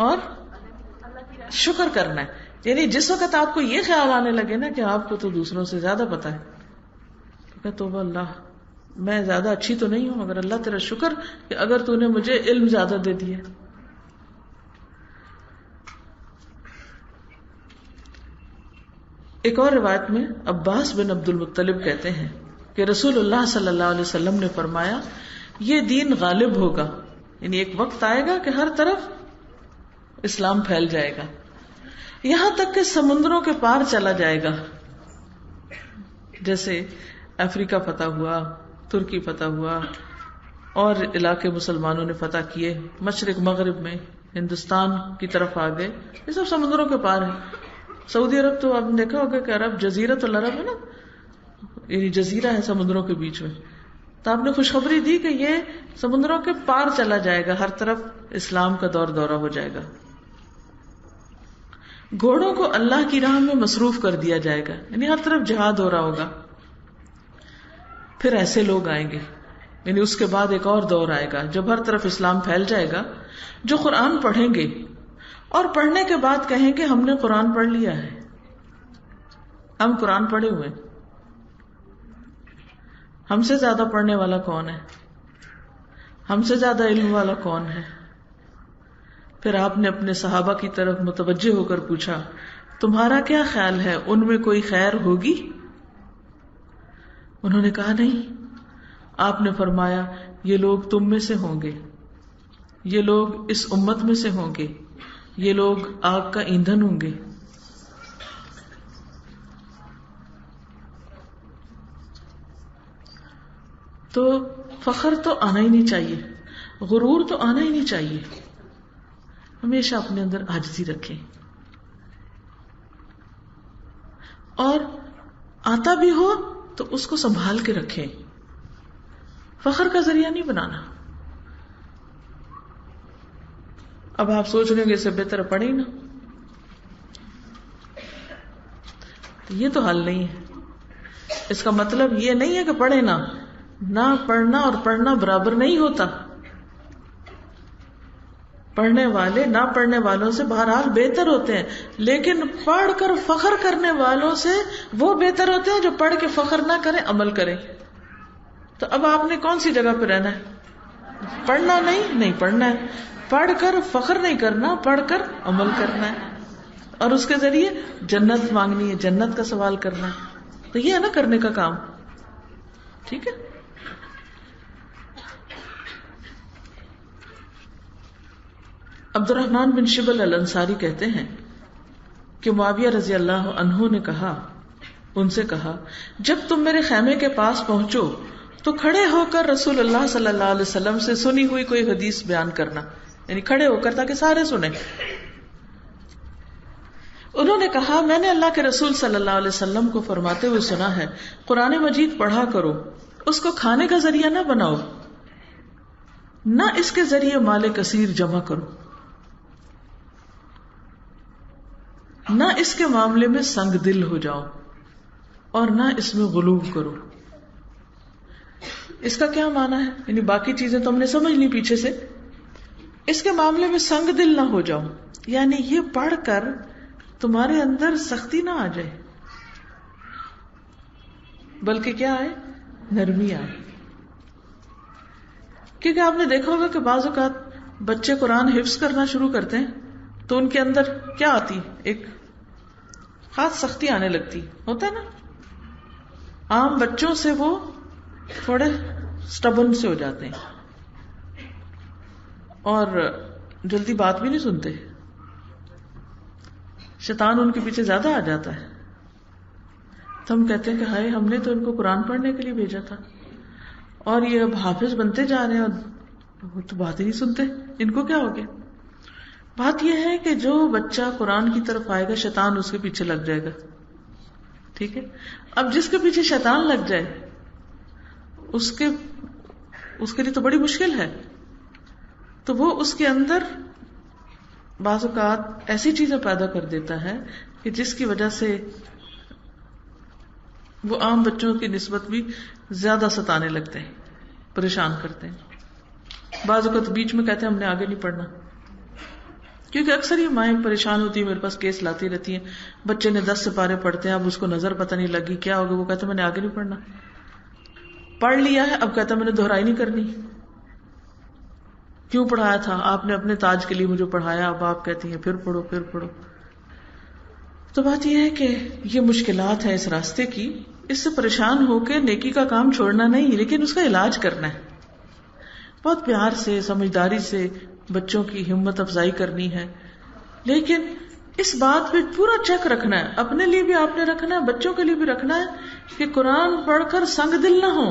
اور شکر کرنا ہے. یعنی جس وقت آپ کو یہ خیال آنے لگے نا کہ آپ کو تو دوسروں سے زیادہ پتا ہے تو اللہ میں زیادہ اچھی تو نہیں ہوں مگر اللہ تیرا شکر کہ اگر تو نے مجھے علم زیادہ دے دیا. ایک اور روایت میں عباس بن عبد المطلب کہتے ہیں کہ رسول اللہ صلی اللہ علیہ وسلم نے فرمایا یہ دین غالب ہوگا، یعنی ایک وقت آئے گا کہ ہر طرف اسلام پھیل جائے گا، یہاں تک کہ سمندروں کے پار چلا جائے گا. جیسے افریقہ فتح ہوا، ترکی فتح ہوا، اور علاقے مسلمانوں نے فتح کیے، مشرق مغرب میں ہندوستان کی طرف آ گئے، یہ سب سمندروں کے پار ہیں. سعودی عرب تو آپ نے دیکھا ہوگا کہ عرب جزیرۃ العرب ہے نا، یعنی جزیرہ ہے سمندروں کے بیچ میں. تو آپ نے خوشخبری دی کہ یہ سمندروں کے پار چلا جائے گا، ہر طرف اسلام کا دور دورہ ہو جائے گا. گھوڑوں کو اللہ کی راہ میں مصروف کر دیا جائے گا، یعنی ہر طرف جہاد ہو رہا ہوگا. پھر ایسے لوگ آئیں گے، یعنی اس کے بعد ایک اور دور آئے گا جب ہر طرف اسلام پھیل جائے گا، جو قرآن پڑھیں گے اور پڑھنے کے بعد کہیں گے ہم نے قرآن پڑھ لیا ہے، ہم قرآن پڑھے ہوئے. ہم سے زیادہ پڑھنے والا کون ہے؟ ہم سے زیادہ علم والا کون ہے؟ پھر آپ نے اپنے صحابہ کی طرف متوجہ ہو کر پوچھا تمہارا کیا خیال ہے، ان میں کوئی خیر ہوگی؟ انہوں نے کہا نہیں. آپ نے فرمایا یہ لوگ تم میں سے ہوں گے، یہ لوگ اس امت میں سے ہوں گے، یہ لوگ آگ کا ایندھن ہوں گے. تو فخر تو آنا ہی نہیں چاہیے، غرور تو آنا ہی نہیں چاہیے. ہمیشہ اپنے اندر عاجزی رکھیں، اور آتا بھی ہو تو اس کو سنبھال کے رکھیں، فخر کا ذریعہ نہیں بنانا. اب آپ سوچ رہے ہیں کہ اس سے بہتر پڑھیں نا، یہ تو حل نہیں ہے. اس کا مطلب یہ نہیں ہے کہ پڑھے نہ پڑھنا اور پڑھنا برابر نہیں ہوتا. پڑھنے والے نہ پڑھنے والوں سے بہرحال بہتر ہوتے ہیں، لیکن پڑھ کر فخر کرنے والوں سے وہ بہتر ہوتے ہیں جو پڑھ کے فخر نہ کریں، عمل کریں. تو اب آپ نے کون سی جگہ پہ رہنا ہے؟ پڑھنا نہیں پڑھنا ہے، پڑھ کر فخر نہیں کرنا، پڑھ کر عمل کرنا ہے، اور اس کے ذریعے جنت مانگنی ہے، جنت کا سوال کرنا ہے. تو یہ ہے نا کرنے کا کام، ٹھیک ہے. عبد الرحمن بن شبل الانصاری کہتے ہیں کہ معاویہ رضی اللہ عنہ نے ان سے کہا جب تم میرے خیمے کے پاس پہنچو تو کھڑے ہو کر رسول اللہ صلی اللہ علیہ وسلم سے سنی ہوئی کوئی حدیث بیان کرنا، یعنی کھڑے ہو کر تاکہ سارے سنیں. انہوں نے کہا میں نے اللہ کے رسول صلی اللہ علیہ وسلم کو فرماتے ہوئے سنا ہے قرآن مجید پڑھا کرو، اس کو کھانے کا ذریعہ نہ بناؤ، نہ اس کے ذریعے مال کثیر جمع کرو، نہ اس کے معاملے میں سنگ دل ہو جاؤ، اور نہ اس میں غلو کرو. اس کا کیا معنی ہے؟ یعنی باقی چیزیں تو ہم نے سمجھ لی پیچھے سے، اس کے معاملے میں سنگ دل نہ ہو جاؤ، یعنی یہ پڑھ کر تمہارے اندر سختی نہ آ جائے، بلکہ کیا آئے؟ نرمی آئے. کیونکہ آپ نے دیکھا ہوگا کہ بعض اوقات بچے قرآن حفظ کرنا شروع کرتے ہیں تو ان کے اندر کیا آتی، ایک خاص سختی آنے لگتی، ہوتا ہے نا. عام بچوں سے وہ تھوڑے سٹبن سے ہو جاتے ہیں اور جلدی بات بھی نہیں سنتے. شیطان ان کے پیچھے زیادہ آ جاتا ہے. تو ہم کہتے ہیں کہ ہائے، ہم نے تو ان کو قرآن پڑھنے کے لیے بھیجا تھا اور یہ اب حافظ بنتے جا رہے ہیں اور وہ تو بات ہی نہیں سنتے، ان کو کیا ہو گیا؟ بات یہ ہے کہ جو بچہ قرآن کی طرف آئے گا شیطان اس کے پیچھے لگ جائے گا. ٹھیک ہے. اب جس کے پیچھے شیطان لگ جائے اس کے لیے تو بڑی مشکل ہے. تو وہ اس کے اندر بعض اوقات ایسی چیزیں پیدا کر دیتا ہے کہ جس کی وجہ سے وہ عام بچوں کی نسبت بھی زیادہ ستانے لگتے ہیں، پریشان کرتے ہیں. بعض اوقات بیچ میں کہتے ہیں ہم نے آگے نہیں پڑھنا، کیونکہ اکثر یہ مائیں پریشان ہوتی ہیں، میرے پاس کیس لاتی رہتی ہیں، بچے نے 10 سپارے پڑھتے ہیں، اب اس کو نظر پتہ نہیں لگی کیا ہوگا، وہ کہتے ہیں میں نے آگے نہیں پڑھنا. پڑھ لیا ہے اب کہتا میں نے دہرائی نہیں کرنی. کیوں پڑھایا تھا آپ نے؟ اپنے تاج کے لیے مجھے پڑھایا، اب آپ کہتی ہیں پھر پڑھو پھر پڑھو. تو بات یہ ہے کہ یہ مشکلات ہیں اس راستے کی. اس سے پریشان ہو کے نیکی کا کام چھوڑنا نہیں، لیکن اس کا علاج کرنا ہے. بہت پیار سے، سمجھداری سے بچوں کی ہمت افزائی کرنی ہے، لیکن اس بات پہ پورا چیک رکھنا ہے. اپنے لیے بھی آپ نے رکھنا ہے، بچوں کے لیے بھی رکھنا ہے کہ قرآن پڑھ کر سنگ دل نہ ہو،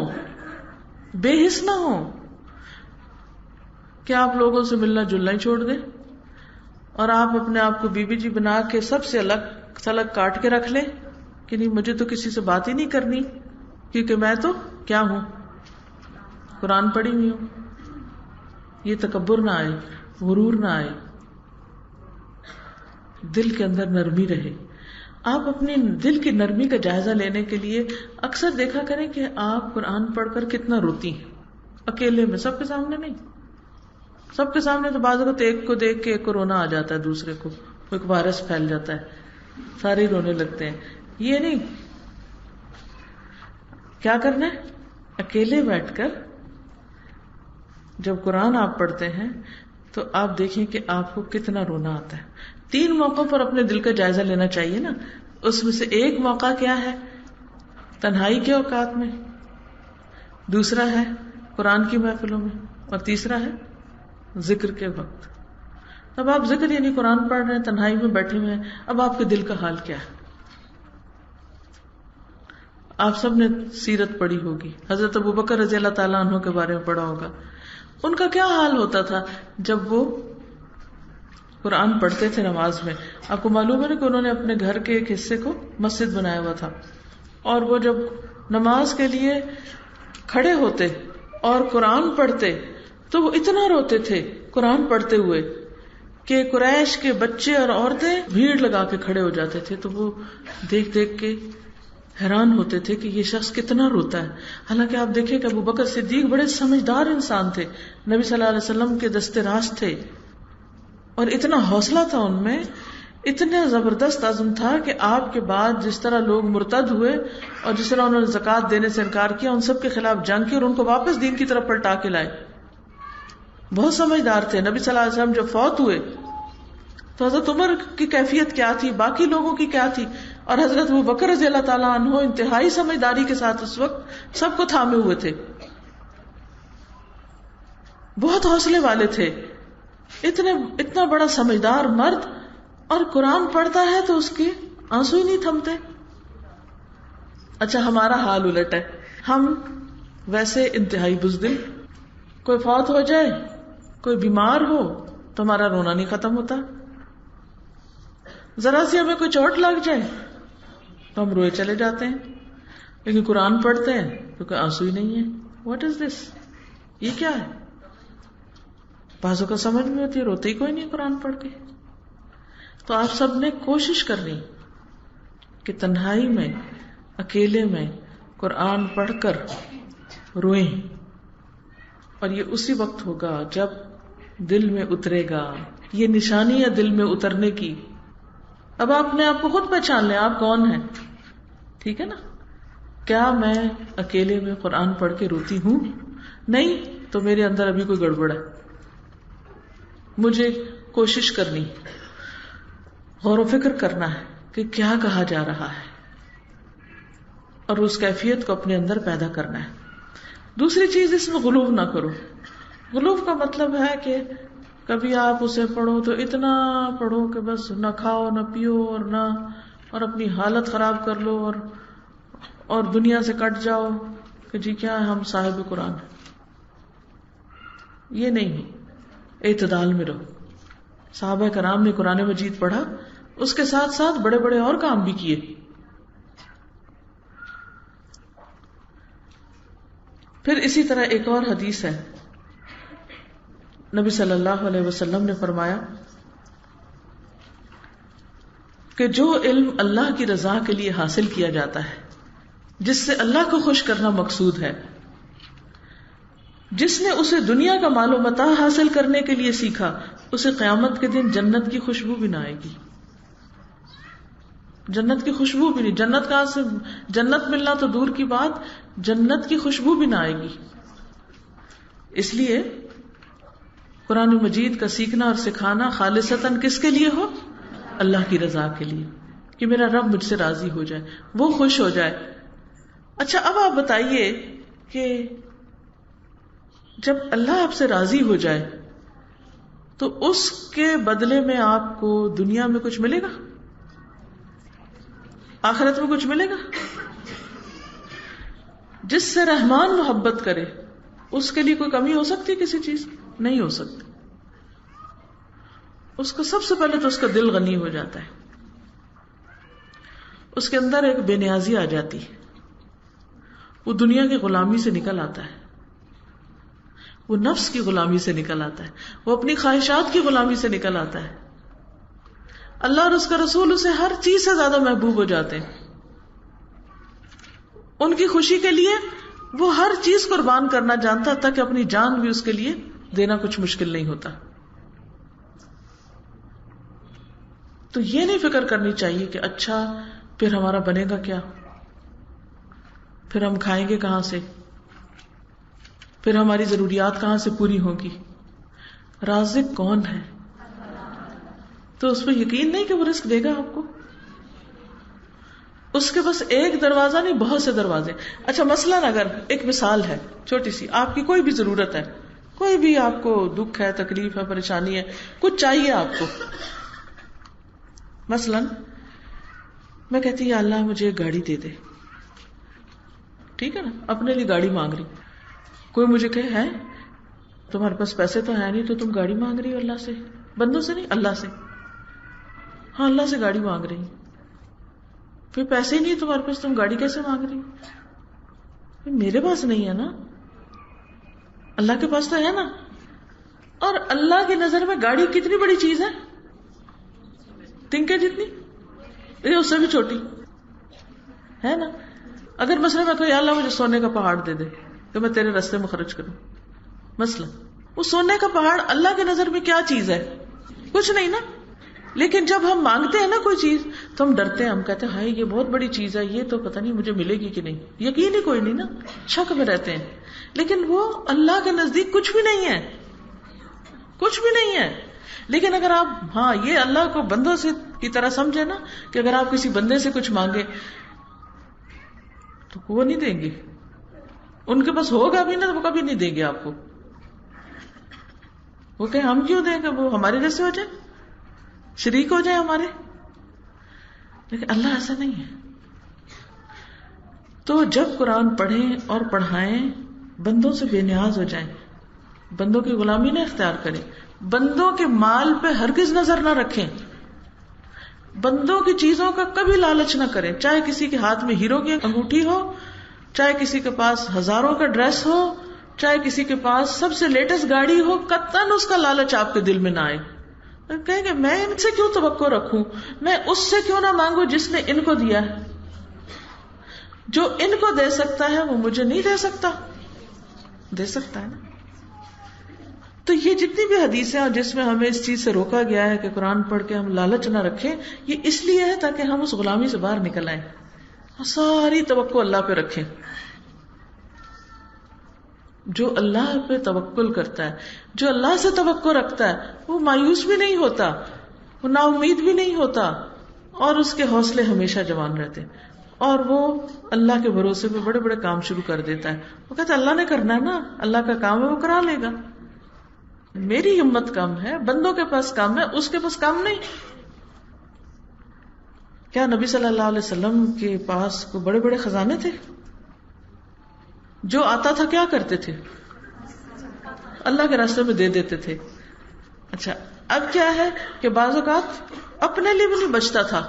بے حس نہ ہو. کہ آپ لوگوں سے ملنا جلنا ہی چھوڑ دیں اور آپ اپنے آپ کو بی بی جی بنا کے سب سے الگ تھلگ کاٹ کے رکھ لیں کہ نہیں مجھے تو کسی سے بات ہی نہیں کرنی کیونکہ میں تو کیا ہوں، قرآن پڑھی ہوئی ہوں. یہ تکبر نہ آئے، غرور نہ آئے، دل کے اندر نرمی رہے. آپ اپنی دل کی نرمی کا جائزہ لینے کے لیے اکثر دیکھا کریں کہ آپ قرآن پڑھ کر کتنا روتی ہیں، اکیلے میں، سب کے سامنے نہیں. سب کے سامنے تو بعض اوقات ایک کو دیکھ کے ایک کو رونا آ جاتا ہے، دوسرے کو ایک وائرس پھیل جاتا ہے، سارے رونے لگتے ہیں. یہ نہیں، کیا کرنا ہے؟ اکیلے بیٹھ کر جب قرآن آپ پڑھتے ہیں تو آپ دیکھیں کہ آپ کو کتنا رونا آتا ہے. 3 موقعوں پر اپنے دل کا جائزہ لینا چاہیے نا. اس میں سے ایک موقع کیا ہے؟ تنہائی کے اوقات میں، دوسرا ہے قرآن کی محفلوں میں، اور تیسرا ہے ذکر کے وقت. اب آپ ذکر یعنی قرآن پڑھ رہے ہیں، تنہائی میں بیٹھے ہوئے ہیں، اب آپ کے دل کا حال کیا ہے؟ آپ سب نے سیرت پڑھی ہوگی، حضرت ابوبکر رضی اللہ تعالیٰ عنہ کے بارے میں پڑھا ہوگا. ان کا کیا حال ہوتا تھا جب وہ قرآن پڑھتے تھے نماز میں؟ آپ کو معلوم ہے نا کہ انہوں نے اپنے گھر کے ایک حصے کو مسجد بنایا ہوا تھا، اور وہ جب نماز کے لیے کھڑے ہوتے اور قرآن پڑھتے تو وہ اتنا روتے تھے قرآن پڑھتے ہوئے کہ قریش کے بچے اور عورتیں بھیڑ لگا کے کھڑے ہو جاتے تھے. تو وہ دیکھ دیکھ کے حیران ہوتے تھے کہ یہ شخص کتنا روتا ہے. حالانکہ آپ دیکھیں کہ ابوبکر صدیق بڑے سمجھدار انسان تھے، نبی صلی اللہ علیہ وسلم کے دستے راست تھے، اور اتنا حوصلہ تھا ان میں، اتنا زبردست عزم تھا کہ آپ کے بعد جس طرح لوگ مرتد ہوئے اور جس طرح انہوں نے زکوٰۃ دینے سے انکار کیا، ان سب کے خلاف جنگ کی اور ان کو واپس دین کی طرف پلٹا کے لائے. بہت سمجھدار تھے. نبی صلی اللہ علیہ وسلم جب فوت ہوئے تو حضرت عمر کی کیفیت کیا تھی، باقی لوگوں کی کیا تھی، اور حضرت ابوبکر رضی اللہ تعالیٰ عنہ انتہائی سمجھداری کے ساتھ اس وقت سب کو تھامے ہوئے تھے. بہت حوصلے والے تھے. اتنا بڑا سمجھدار مرد، اور قرآن پڑھتا ہے تو اس کے آنسو ہی نہیں تھمتے. اچھا ہمارا حال الٹ ہے، ہم ویسے انتہائی بزدل، کوئی فوت ہو جائے، کوئی بیمار ہو تو ہمارا رونا نہیں ختم ہوتا، ذرا سی ہمیں کوئی چوٹ لگ جائے تو ہم روئے چلے جاتے ہیں، لیکن قرآن پڑھتے ہیں تو کوئی آنسو ہی نہیں ہے. واٹ از دس؟ یہ کیا ہے؟ بازوں کا سمجھ میں ہوتی ہے، روتے ہی کوئی نہیں قرآن پڑھ کے. تو آپ سب نے کوشش کرنی کہ تنہائی میں، اکیلے میں قرآن پڑھ کر روئیں، اور یہ اسی وقت ہوگا جب دل میں اترے گا. یہ نشانی ہے دل میں اترنے کی. اب آپ نے آپ کو خود پہچان لیں آپ کون ہیں. ٹھیک ہے نا؟ کیا میں اکیلے میں قرآن پڑھ کے روتی ہوں؟ نہیں تو میرے اندر ابھی کوئی گڑبڑ ہے. مجھے کوشش کرنی غور و فکر کرنا ہے کہ کیا کہا جا رہا ہے اور اس کیفیت کو اپنے اندر پیدا کرنا ہے. دوسری چیز، اس میں غلو نہ کرو. غلو کا مطلب ہے کہ کبھی آپ اسے پڑھو تو اتنا پڑھو کہ بس نہ کھاؤ نہ پیو اور اپنی حالت خراب کر لو اور دنیا سے کٹ جاؤ کہ جی کیا ہے، ہم صاحب قرآن ہیں. یہ نہیں ہے، اعتدال میں رہو. صحابہ کرام نے قرآن مجید پڑھا، اس کے ساتھ ساتھ بڑے بڑے اور کام بھی کیے. پھر اسی طرح ایک اور حدیث ہے، نبی صلی اللہ علیہ وسلم نے فرمایا کہ جو علم اللہ کی رضا کے لیے حاصل کیا جاتا ہے، جس سے اللہ کو خوش کرنا مقصود ہے، جس نے اسے دنیا کا مال و متاع حاصل کرنے کے لیے سیکھا، اسے قیامت کے دن جنت کی خوشبو بھی نہ آئے گی. جنت کی خوشبو بھی نہیں. جنت کہاں سے، جنت ملنا تو دور کی بات، جنت کی خوشبو بھی نہ آئے گی. اس لیے قرآن مجید کا سیکھنا اور سکھانا خالصتاً کس کے لیے ہو؟ اللہ کی رضا کے لیے، کہ میرا رب مجھ سے راضی ہو جائے، وہ خوش ہو جائے. اچھا اب آپ بتائیے کہ جب اللہ آپ سے راضی ہو جائے تو اس کے بدلے میں آپ کو دنیا میں کچھ ملے گا؟ آخرت میں کچھ ملے گا؟ جس سے رحمان محبت کرے اس کے لیے کوئی کمی ہو سکتی کسی چیز؟ نہیں ہو سکتی. اس کو سب سے پہلے تو اس کا دل غنی ہو جاتا ہے، اس کے اندر ایک بے نیازی آ جاتی ہے، وہ دنیا کی غلامی سے نکل آتا ہے، وہ نفس کی غلامی سے نکل آتا ہے، وہ اپنی خواہشات کی غلامی سے نکل آتا ہے. اللہ اور اس کا رسول اسے ہر چیز سے زیادہ محبوب ہو جاتے ہیں. ان کی خوشی کے لیے وہ ہر چیز قربان کرنا جانتا تھا کہ اپنی جان بھی اس کے لیے دینا کچھ مشکل نہیں ہوتا. تو یہ نہیں فکر کرنی چاہیے کہ اچھا پھر ہمارا بنے گا کیا، پھر ہم کھائیں گے کہاں سے، پھر ہماری ضروریات کہاں سے پوری ہوں گی. رازق کون ہے؟ تو اس پہ یقین نہیں کہ وہ رزق دے گا آپ کو. اس کے بس ایک دروازہ نہیں، بہت سے دروازے. اچھا مثلاً اگر ایک مثال ہے چھوٹی سی، آپ کی کوئی بھی ضرورت ہے، کوئی بھی آپ کو دکھ ہے، تکلیف ہے، پریشانی ہے، کچھ چاہیے آپ کو. مثلاً میں کہتی یا اللہ مجھے ایک گاڑی دے دے، ٹھیک ہے نا، اپنے لیے گاڑی مانگ رہی. کوئی مجھے کہے ہے تمہارے پاس پیسے تو ہے نہیں تو تم گاڑی مانگ رہی ہو اللہ سے، بندوں سے نہیں اللہ سے. ہاں اللہ سے گاڑی مانگ رہی، پھر پیسے ہی نہیں تمہارے پاس، تم گاڑی کیسے مانگ رہی؟ میرے پاس نہیں ہے نا، اللہ کے پاس تو ہے نا. اور اللہ کی نظر میں گاڑی کتنی بڑی چیز ہے، تنکے جتنی، یہ اس سے بھی چھوٹی ہے نا. اگر مثلا میں کہوں اللہ مجھے سونے کا پہاڑ دے دے کہ میں تیرے راستے میں خرچ کروں، مثلا وہ سونے کا پہاڑ اللہ کی نظر میں کیا چیز ہے؟ کچھ نہیں نا. لیکن جب ہم مانگتے ہیں نا کوئی چیز تو ہم ڈرتے ہیں، ہم کہتے ہیں ہائی یہ بہت بڑی چیز ہے، یہ تو پتہ نہیں مجھے ملے گی کہ نہیں. یقین ہی کوئی نہیں نا، شک میں رہتے ہیں. لیکن وہ اللہ کے نزدیک کچھ بھی نہیں ہے، کچھ بھی نہیں ہے. لیکن اگر آپ ہاں یہ اللہ کو بندوں سے کی طرح سمجھے نا کہ اگر آپ کسی بندے سے کچھ مانگے تو وہ نہیں دیں گے، ان کے پاس ہوگا بھی نا تو وہ کبھی نہیں دیں گے آپ کو. وہ کہ ہم کیوں دیں گے، وہ ہمارے جیسے ہو جائے، شریک ہو جائے ہمارے. لیکن اللہ ایسا نہیں ہے. تو جب قرآن پڑھیں اور پڑھائیں بندوں سے بے نیاز ہو جائیں، بندوں کی غلامی نہ اختیار کریں، بندوں کے مال پہ ہرگز نظر نہ رکھیں، بندوں کی چیزوں کا کبھی لالچ نہ کریں. چاہے کسی کے ہاتھ میں ہیرو کی انگوٹھی ہو، چاہے کسی کے پاس ہزاروں کا ڈریس ہو، چاہے کسی کے پاس سب سے لیٹسٹ گاڑی ہو، قطعاً اس کا لالچ آپ کے دل میں نہ آئے. کہیں گے میں ان سے کیوں توقع رکھوں، میں اس سے کیوں نہ مانگوں جس نے ان کو دیا ہے. جو ان کو دے سکتا ہے وہ مجھے نہیں دے سکتا؟ دے سکتا ہے نا. تو یہ جتنی بھی حدیثیں ہیں جس میں ہمیں اس چیز سے روکا گیا ہے کہ قرآن پڑھ کے ہم لالچ نہ رکھیں، یہ اس لیے ہے تاکہ ہم اس غلامی سے باہر نکل آئیں، ساری توقع اللہ پہ رکھیں. جو اللہ پہ توکل کرتا ہے، جو اللہ سے توقع رکھتا ہے، وہ مایوس بھی نہیں ہوتا. وہ نا امید بھی نہیں ہوتا اور اس کے حوصلے ہمیشہ جوان رہتے، اور وہ اللہ کے بھروسے پہ بڑے بڑے کام شروع کر دیتا ہے. وہ کہتا ہے اللہ نے کرنا ہے نا، اللہ کا کام ہے، وہ کرا لے گا. میری ہمت کم ہے، بندوں کے پاس کام ہے، اس کے پاس کام نہیں. کیا نبی صلی اللہ علیہ وسلم کے پاس کوئی بڑے بڑے خزانے تھے؟ جو آتا تھا کیا کرتے تھے؟ اللہ کے راستے میں دے دیتے تھے. اچھا اب کیا ہے کہ بعض اوقات اپنے لیے بھی نہیں بچتا تھا.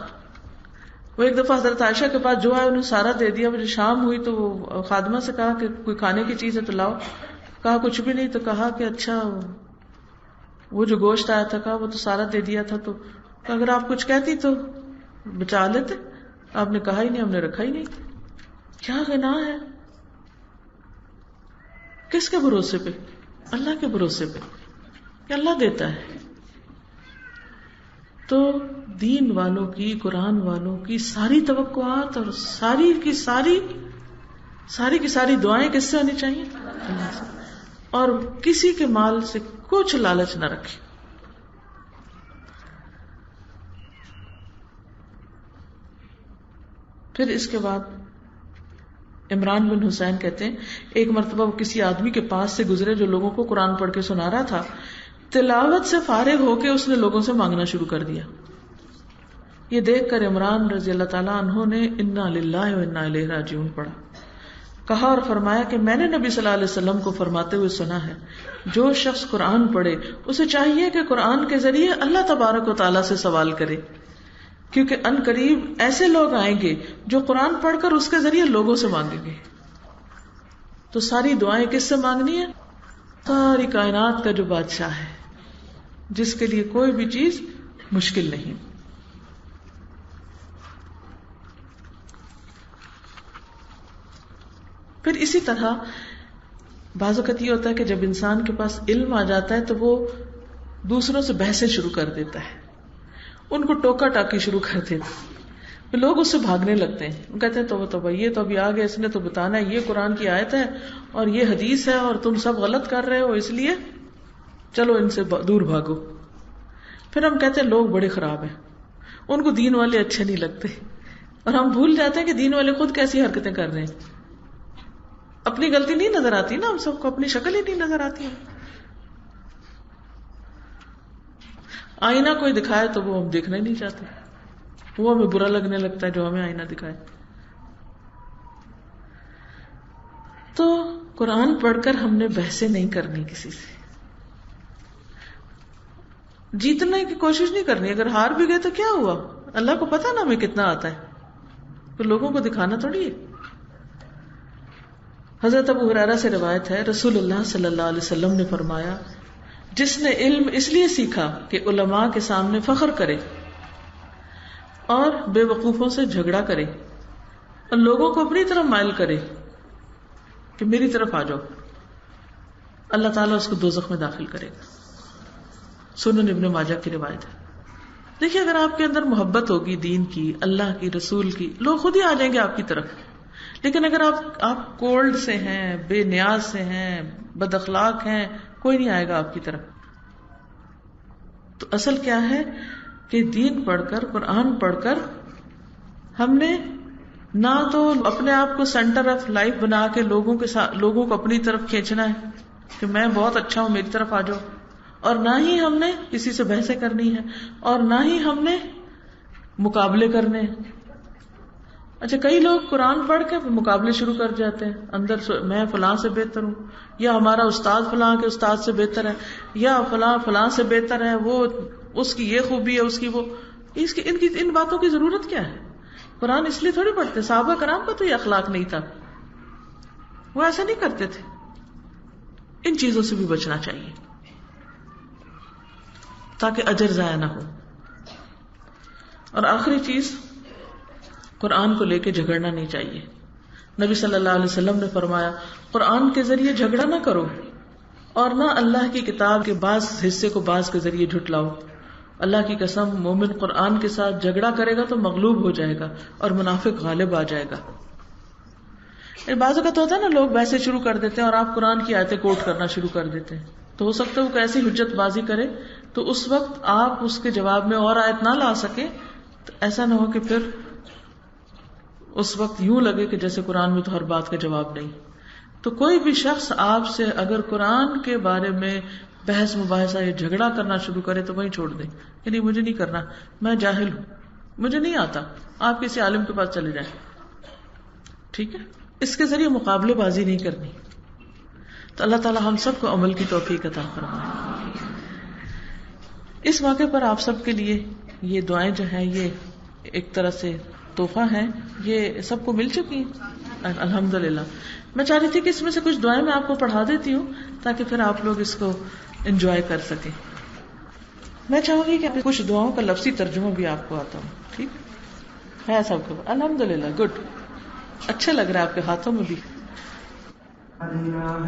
وہ ایک دفعہ حضرت عائشہ کے پاس جو ہے انہیں سارا دے دیا. مجھے شام ہوئی تو وہ خادمہ سے کہا کہ کوئی کھانے کی چیز ہے تو لاؤ. کہا کچھ بھی نہیں. تو کہا کہ اچھا وہ جو گوشت آیا تھا کہا وہ تو سارا دے دیا تھا. تو اگر آپ کچھ کہتی تو بچا لیتے. آپ نے کہا ہی نہیں، ہم نے رکھا ہی نہیں. کیا غنا ہے. کس کے بھروسے پہ؟ اللہ کے بھروسے پہ کہ اللہ دیتا ہے. تو دین والوں کی، قرآن والوں کی ساری توقعات اور ساری کی ساری دعائیں کس سے ہونی چاہیے؟ اللہ سے. اور کسی کے مال سے کچھ لالچ نہ رکھے. پھر اس کے بعد عمران بن حسین کہتے ہیں ایک مرتبہ وہ کسی آدمی کے پاس سے گزرے جو لوگوں کو قرآن پڑھ کے سنا رہا تھا. تلاوت سے فارغ ہو کے اس نے لوگوں سے مانگنا شروع کر دیا. یہ دیکھ کر عمران رضی اللہ تعالیٰ عنہ نے انا للہ و انا الیہ راجعون پڑھا. کہا اور فرمایا کہ میں نے نبی صلی اللہ علیہ وسلم کو فرماتے ہوئے سنا ہے جو شخص قرآن پڑھے اسے چاہیے کہ قرآن کے ذریعے اللہ تبارک و تعالیٰ سے سوال کرے، کیونکہ ان قریب ایسے لوگ آئیں گے جو قرآن پڑھ کر اس کے ذریعے لوگوں سے مانگیں گے. تو ساری دعائیں کس سے مانگنی ہے؟ ساری کائنات کا جو بادشاہ ہے، جس کے لیے کوئی بھی چیز مشکل نہیں. پھر اسی طرح بعض اوقات یہ ہوتا ہے کہ جب انسان کے پاس علم آ جاتا ہے تو وہ دوسروں سے بحثیں شروع کر دیتا ہے، ان کو ٹوکا ٹاکی شروع کر دیتے ہیں. لوگ اس سے بھاگنے لگتے ہیں. وہ کہتے ہیں تو یہ تو ابھی آگے اس نے تو بتانا ہے، یہ قرآن کی آیت ہے اور یہ حدیث ہے اور تم سب غلط کر رہے ہو، اس لیے چلو ان سے دور بھاگو. پھر ہم کہتے ہیں لوگ بڑے خراب ہیں، ان کو دین والے اچھے نہیں لگتے، اور ہم بھول جاتے ہیں کہ دین والے خود کیسی حرکتیں کر رہے ہیں. اپنی غلطی نہیں نظر آتی نا، ہم سب کو اپنی شکل ہی نہیں نظر آتی. آئینہ کوئی دکھائے تو وہ ہم دیکھنا ہی نہیں چاہتے، وہ ہمیں برا لگنے لگتا ہے جو ہمیں آئینہ دکھائے. تو قرآن پڑھ کر ہم نے بحثیں نہیں کرنی کسی سے، جیتنے کی کوشش نہیں کرنی. اگر ہار بھی گئے تو کیا ہوا؟ اللہ کو پتا نا ہمیں کتنا آتا ہے، تو لوگوں کو دکھانا تھوڑی ہے. حضرت ابو ہریرہ سے روایت ہے رسول اللہ صلی اللہ علیہ وسلم نے فرمایا جس نے علم اس لیے سیکھا کہ علماء کے سامنے فخر کرے اور بے وقوفوں سے جھگڑا کرے اور لوگوں کو اپنی طرف مائل کرے کہ میری طرف آ جاؤ، اللہ تعالیٰ اس کو دوزخ میں داخل کرے گا. سنن ابن ماجہ کی روایت ہے. دیکھیے اگر آپ کے اندر محبت ہوگی دین کی، اللہ کی، رسول کی، لوگ خود ہی آ جائیں گے آپ کی طرف. لیکن اگر آپ کولڈ سے ہیں، بے نیاز سے ہیں، بد اخلاق ہیں، کوئی نہیں آئے گا آپ کی طرف. تو اصل کیا ہے کہ دین پڑھ کر، قرآن پڑھ کر ہم نے نہ تو اپنے آپ کو سینٹر آف لائف بنا کے لوگوں کو اپنی طرف کھینچنا ہے کہ میں بہت اچھا ہوں میری طرف آ جاؤ، اور نہ ہی ہم نے کسی سے بحثیں کرنی ہے، اور نہ ہی ہم نے مقابلے کرنے ہیں. اچھا کئی لوگ قرآن پڑھ کے مقابلے شروع کر جاتے ہیں اندر سے، میں فلاں سے بہتر ہوں، یا ہمارا استاد فلاں کے استاد سے بہتر ہے، یا فلاں فلاں سے بہتر ہے، وہ اس کی یہ خوبی ہے، اس کی وہ. ان باتوں کی ضرورت کیا ہے؟ قرآن اس لیے تھوڑی پڑھتے. صحابہ کرام کا تو یہ اخلاق نہیں تھا، وہ ایسا نہیں کرتے تھے. ان چیزوں سے بھی بچنا چاہیے تاکہ اجر ضائع نہ ہو. اور آخری چیز، قرآن کو لے کے جھگڑنا نہیں چاہیے. نبی صلی اللہ علیہ وسلم نے فرمایا قرآن کے ذریعے جھگڑا نہ کرو اور نہ اللہ کی کتاب کے بعض حصے کو بعض کے ذریعے جھٹلاؤ. اللہ کی قسم مومن قرآن کے ساتھ جھگڑا کرے گا تو مغلوب ہو جائے گا اور منافق غالب آ جائے گا. بعض اوقات ہوتا ہے نا لوگ ویسے شروع کر دیتے ہیں اور آپ قرآن کی آیتیں کوٹ کرنا شروع کر دیتے ہیں، تو ہو سکتا ہے وہ ایسی حجت بازی کرے تو اس وقت آپ اس کے جواب میں اور آیت نہ لا سکیں تو ایسا نہ ہو کہ پھر اس وقت یوں لگے کہ جیسے قرآن میں تو ہر بات کا جواب نہیں. تو کوئی بھی شخص آپ سے اگر قرآن کے بارے میں بحث مباحثہ یا جھگڑا کرنا شروع کرے تو وہیں چھوڑ دیں کہ نہیں مجھے نہیں کرنا، میں جاہل ہوں، مجھے نہیں آتا، آپ کسی عالم کے پاس چلے جائیں. ٹھیک ہے، اس کے ذریعے مقابلے بازی نہیں کرنی. تو اللہ تعالی ہم سب کو عمل کی توفیق عطا فرمائے. اس موقع پر آپ سب کے لیے یہ دعائیں جو ہیں یہ ایک طرح سے تحفہ ہیں، یہ سب کو مل چکی ہیں الحمدللہ. میں چاہ رہی تھی کہ اس میں سے کچھ دعائیں میں آپ کو پڑھا دیتی ہوں تاکہ پھر آپ لوگ اس کو انجوائے کر سکیں. میں چاہوں گی کہ کچھ دعاؤں کا لفظی ترجمہ بھی آپ کو آتا ہوں. ٹھیک ہے سب کو؟ الحمدللہ، گڈ، اچھا لگ رہا ہے آپ کے ہاتھوں میں بھی. لا إله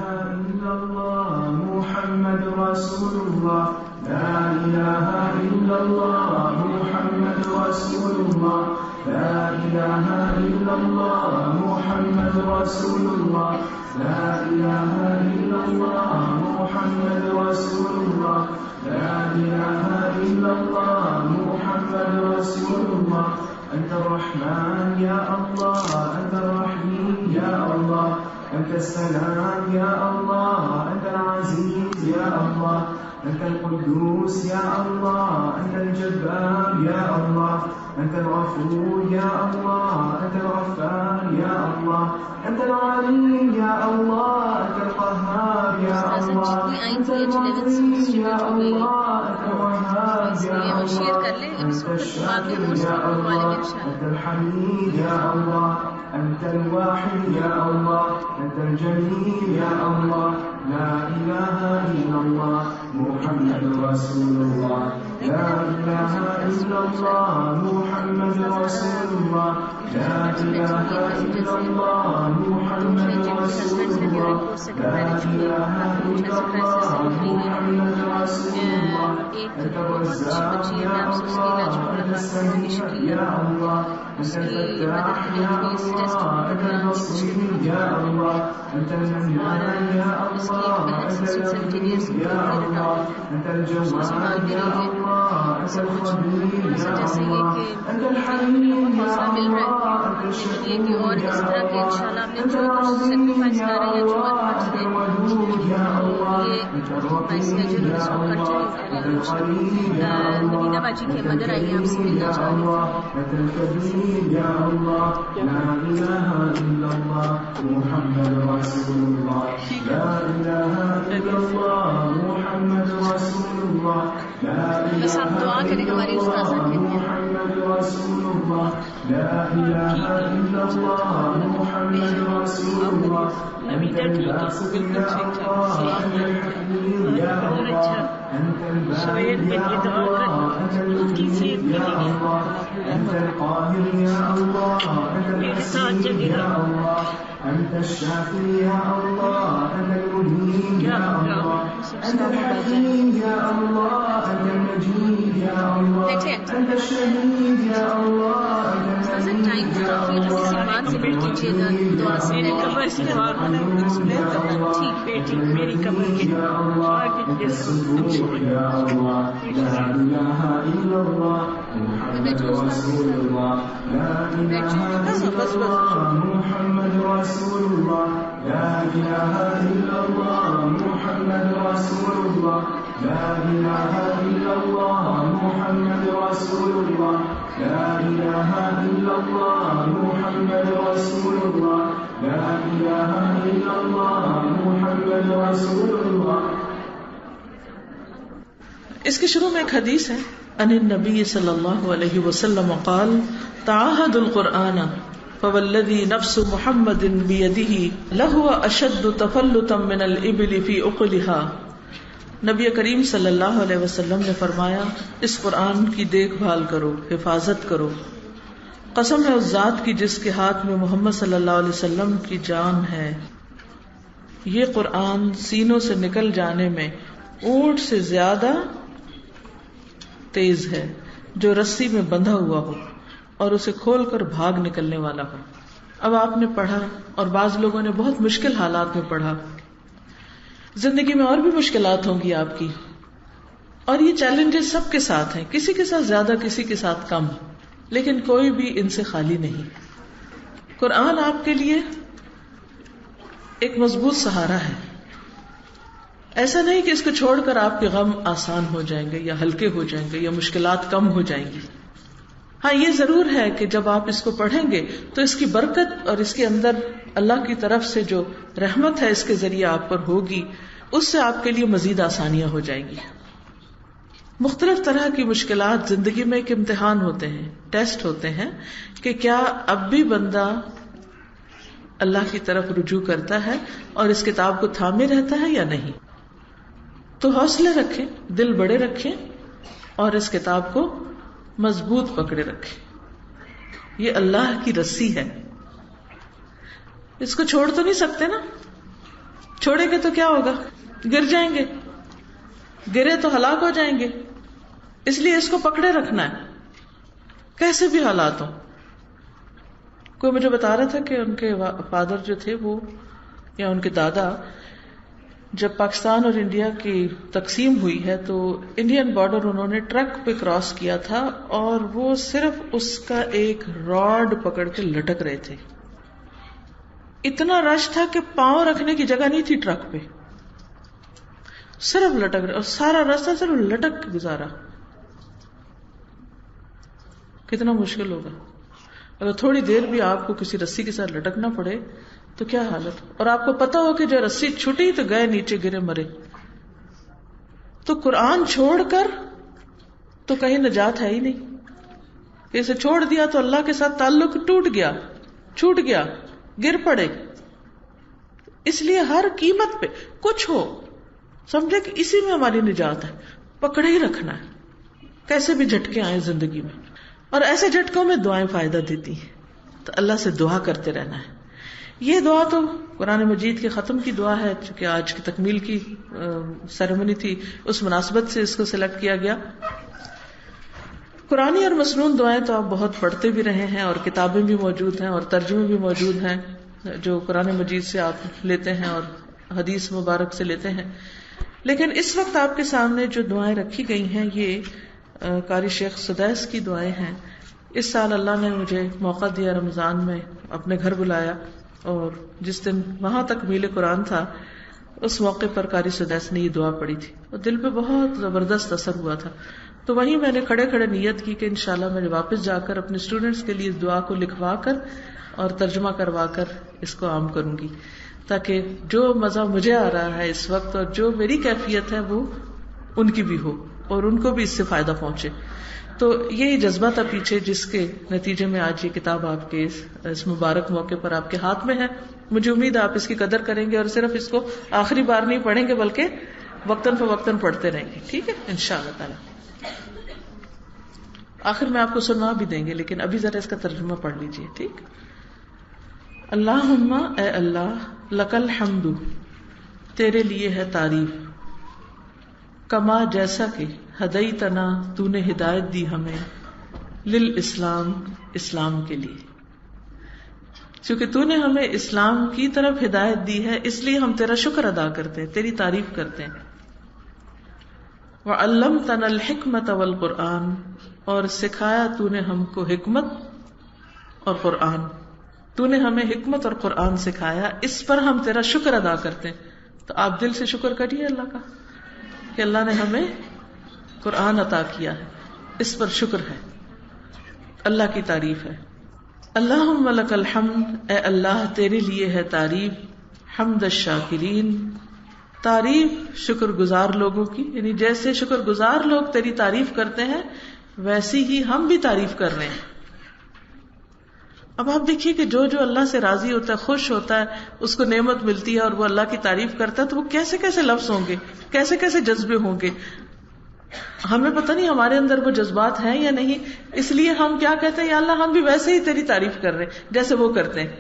إلا الله محمد رسول الله لا إله إلا الله محمد رسول الله لا إله إلا الله محمد رسول الله لا إله إلا الله محمد رسول الله لا إله إلا الله محمد رسول الله أنت الرحمن يا الله أنت الرحيم يا الله أنت السلام يا الله أنت العزيز يا الله أنت القدوس يا الله أنت الجبار يا الله أنت الغفور يا الله أنت الغفار يا الله أنت العليم يا الله أنت القهار يا الله أنت المعين يا الله أنت الوهاب يا الله أنت الشافي يا الله أنت الحميد يا الله أنت الواحد يا الله أنت الجليل يا الله لا إله إلا الله محمد رسول الله لا إله إلا الله محمد رسول الله لا إله إلا الله محمد رسول الله لا إله إلا الله محمد رسول الله أنت الرزاق يا الله أنت السميع يا الله أنت الفتاح يا الله أنت البصير يا الله أنت المنان يا الله أنت الكريم يا الله أنت الجواد يا الله أنت الخبير يا الله أنت الحليم يا الله أنت الشكور يا الله أنت العظيم يا الله أنت الودود يا الله أنت الرقيب يا الله أنت الخليل يا الله أنت الكريم يا الله أنت الكبير يا الله لا إله إلا الله محمد رسول الله لا إله إلا الله محمد رسول الله لا إله إلا الله محمد رسول الله لا إله إلا الله محمد رسول الله أنت الباسط يا الله أنت الحكيم يا الله أنت البارئ يا الله أنت المجيد يا الله أنت القاهر يا الله أنت الحسين يا الله أنت الشافي يا الله أنت المهين يا الله أنت الحكيم يا الله أنت المجيد يا الله أنت الشهيد يا الله أنت المجيد يا الله میری کمر کی يا الله أنت الصبور يا الله لا إله إلا الله محمد رسول الله لا إله إلا الله محمد رسول الله لا إله إلا الله محمد رسول الله لا إله إلا الله محمد رسول الله لا إله إلا الله محمد رسول الله لا إله إلا الله محمد رسول الله. اس کے شروع میں ایک حدیث ہے ان النبی صلی اللہ علیہ وسلم قال تعاہد القرآن فوالذی نفس محمد بیدہ لہو اشد تفلتا من الابل فی عقلها. نبی کریم صلی اللہ علیہ وسلم نے فرمایا اس قرآن کی دیکھ بھال کرو، حفاظت کرو، قسم ہے اس ذات کی جس کے ہاتھ میں محمد صلی اللہ علیہ وسلم کی جان ہے، یہ قرآن سینوں سے نکل جانے میں اونٹ سے زیادہ تیز ہے جو رسی میں بندھا ہوا ہو اور اسے کھول کر بھاگ نکلنے والا ہو. اب آپ نے پڑھا اور بعض لوگوں نے بہت مشکل حالات میں پڑھا. زندگی میں اور بھی مشکلات ہوں گی آپ کی، اور یہ چیلنجز سب کے ساتھ ہیں، کسی کے ساتھ زیادہ، کسی کے ساتھ کم، لیکن کوئی بھی ان سے خالی نہیں. قرآن آپ کے لیے ایک مضبوط سہارا ہے. ایسا نہیں کہ اس کو چھوڑ کر آپ کے غم آسان ہو جائیں گے یا ہلکے ہو جائیں گے یا مشکلات کم ہو جائیں گی. ہاں یہ ضرور ہے کہ جب آپ اس کو پڑھیں گے تو اس کی برکت اور اس کے اندر اللہ کی طرف سے جو رحمت ہے اس کے ذریعے آپ پر ہوگی، اس سے آپ کے لیے مزید آسانیاں ہو جائیں گی. مختلف طرح کی مشکلات زندگی میں ایک امتحان ہوتے ہیں، ٹیسٹ ہوتے ہیں کہ کیا اب بھی بندہ اللہ کی طرف رجوع کرتا ہے اور اس کتاب کو تھامے رہتا ہے یا نہیں. تو حوصلے رکھیں، دل بڑے رکھیں اور اس کتاب کو مضبوط پکڑے رکھیں. یہ اللہ کی رسی ہے، اس کو چھوڑ تو نہیں سکتے نا. چھوڑیں گے تو کیا ہوگا؟ گر جائیں گے، گرے تو ہلاک ہو جائیں گے. اس لیے اس کو پکڑے رکھنا ہے کیسے بھی حالات ہوں. کوئی مجھے بتا رہا تھا کہ ان کے فادر جو تھے وہ یا ان کے دادا، جب پاکستان اور انڈیا کی تقسیم ہوئی ہے تو انڈین بارڈر انہوں نے ٹرک پہ کراس کیا تھا اور وہ صرف اس کا ایک راڈ پکڑ کے لٹک رہے تھے. اتنا رش تھا کہ پاؤں رکھنے کی جگہ نہیں تھی ٹرک پہ، صرف لٹک رہے اور سارا راستہ صرف لٹک کے گزارا. کتنا مشکل ہوگا اگر تھوڑی دیر بھی آپ کو کسی رسی کے ساتھ لٹکنا پڑے تو کیا حالت. اور آپ کو پتا ہو کہ جو رسی چھٹی تو گئے نیچے گرے مرے. تو قرآن چھوڑ کر تو کہیں نجات ہے ہی نہیں. اسے چھوڑ دیا تو اللہ کے ساتھ تعلق ٹوٹ گیا، چھوٹ گیا، گر پڑے. اس لیے ہر قیمت پہ کچھ ہو سمجھے کہ اسی میں ہماری نجات ہے، پکڑے ہی رکھنا ہے. کیسے بھی جھٹکے آئے زندگی میں، اور ایسے جھٹکوں میں دعائیں فائدہ دیتی ہیں. تو اللہ سے دعا کرتے رہنا ہے. یہ دعا تو قرآن مجید کے ختم کی دعا ہے، چونکہ آج کی تکمیل کی سیریمنی تھی، اس مناسبت سے اس کو سلیکٹ کیا گیا. قرآنی اور مسنون دعائیں تو آپ بہت پڑھتے بھی رہے ہیں اور کتابیں بھی موجود ہیں اور ترجمے بھی موجود ہیں جو قرآن مجید سے آپ لیتے ہیں اور حدیث مبارک سے لیتے ہیں. لیکن اس وقت آپ کے سامنے جو دعائیں رکھی گئی ہیں یہ قاری شیخ سدیس کی دعائیں ہیں. اس سال اللہ نے مجھے موقع دیا، رمضان میں اپنے گھر بلایا اور جس دن وہاں تک میل قرآن تھا اس موقع پر قاری سدیس نے یہ دعا پڑھی تھی اور دل پہ بہت زبردست اثر ہوا تھا. تو وہیں میں نے کھڑے کھڑے نیت کی کہ انشاءاللہ میں واپس جا کر اپنے اسٹوڈنٹس کے لیے اس دعا کو لکھوا کر اور ترجمہ کروا کر اس کو عام کروں گی، تاکہ جو مزہ مجھے آ رہا ہے اس وقت اور جو میری کیفیت ہے وہ ان کی بھی ہو اور ان کو بھی اس سے فائدہ پہنچے. تو یہی جذبہ تھا پیچھے جس کے نتیجے میں آج یہ کتاب آپ کے اس مبارک موقع پر آپ کے ہاتھ میں ہے. مجھے امید ہے آپ اس کی قدر کریں گے اور صرف اس کو آخری بار نہیں پڑھیں گے بلکہ وقتاً فوقتاً پڑھتے رہیں گے. ٹھیک ہے انشاءاللہ تعالی. آخر میں آپ کو سنوا بھی دیں گے لیکن ابھی ذرا اس کا ترجمہ پڑھ لیجئے. ٹھیک. اللہم اے اللہ، لک الحمد تیرے لیے ہے تعریف، کما جیسا کہ ہدیتنا تو نے ہدایت دی ہمیں، للاسلام اسلام کے لیے، چونکہ تو نے ہمیں اسلام کی طرف ہدایت دی ہے اس لیے ہم تیرا شکر ادا کرتے ہیں، تیری تعریف کرتے ہیں. وعلمتنا الحکمت والقرآن اور سکھایا تو نے ہم کو حکمت اور قرآن، تو نے ہمیں حکمت اور قرآن سکھایا، اس پر ہم تیرا شکر ادا کرتے ہیں. تو آپ دل سے شکر کریے اللہ کا کہ اللہ نے ہمیں قرآن عطا کیا ہے، اس پر شکر ہے، اللہ کی تعریف ہے. اللہم لک الحمد اے اللہ تیرے لیے ہے تعریف، حمد الشاکرین تعریف شکر گزار لوگوں کی، یعنی جیسے شکر گزار لوگ تیری تعریف کرتے ہیں ویسی ہی ہم بھی تعریف کر رہے ہیں. اب آپ دیکھیے کہ جو اللہ سے راضی ہوتا ہے، خوش ہوتا ہے، اس کو نعمت ملتی ہے اور وہ اللہ کی تعریف کرتا ہے تو وہ کیسے کیسے لفظ ہوں گے، کیسے کیسے جذبے ہوں گے. ہمیں پتہ نہیں ہمارے اندر وہ جذبات ہیں یا نہیں، اس لیے ہم کیا کہتے ہیں، یا اللہ ہم بھی ویسے ہی تیری تعریف کر رہے ہیں جیسے وہ کرتے ہیں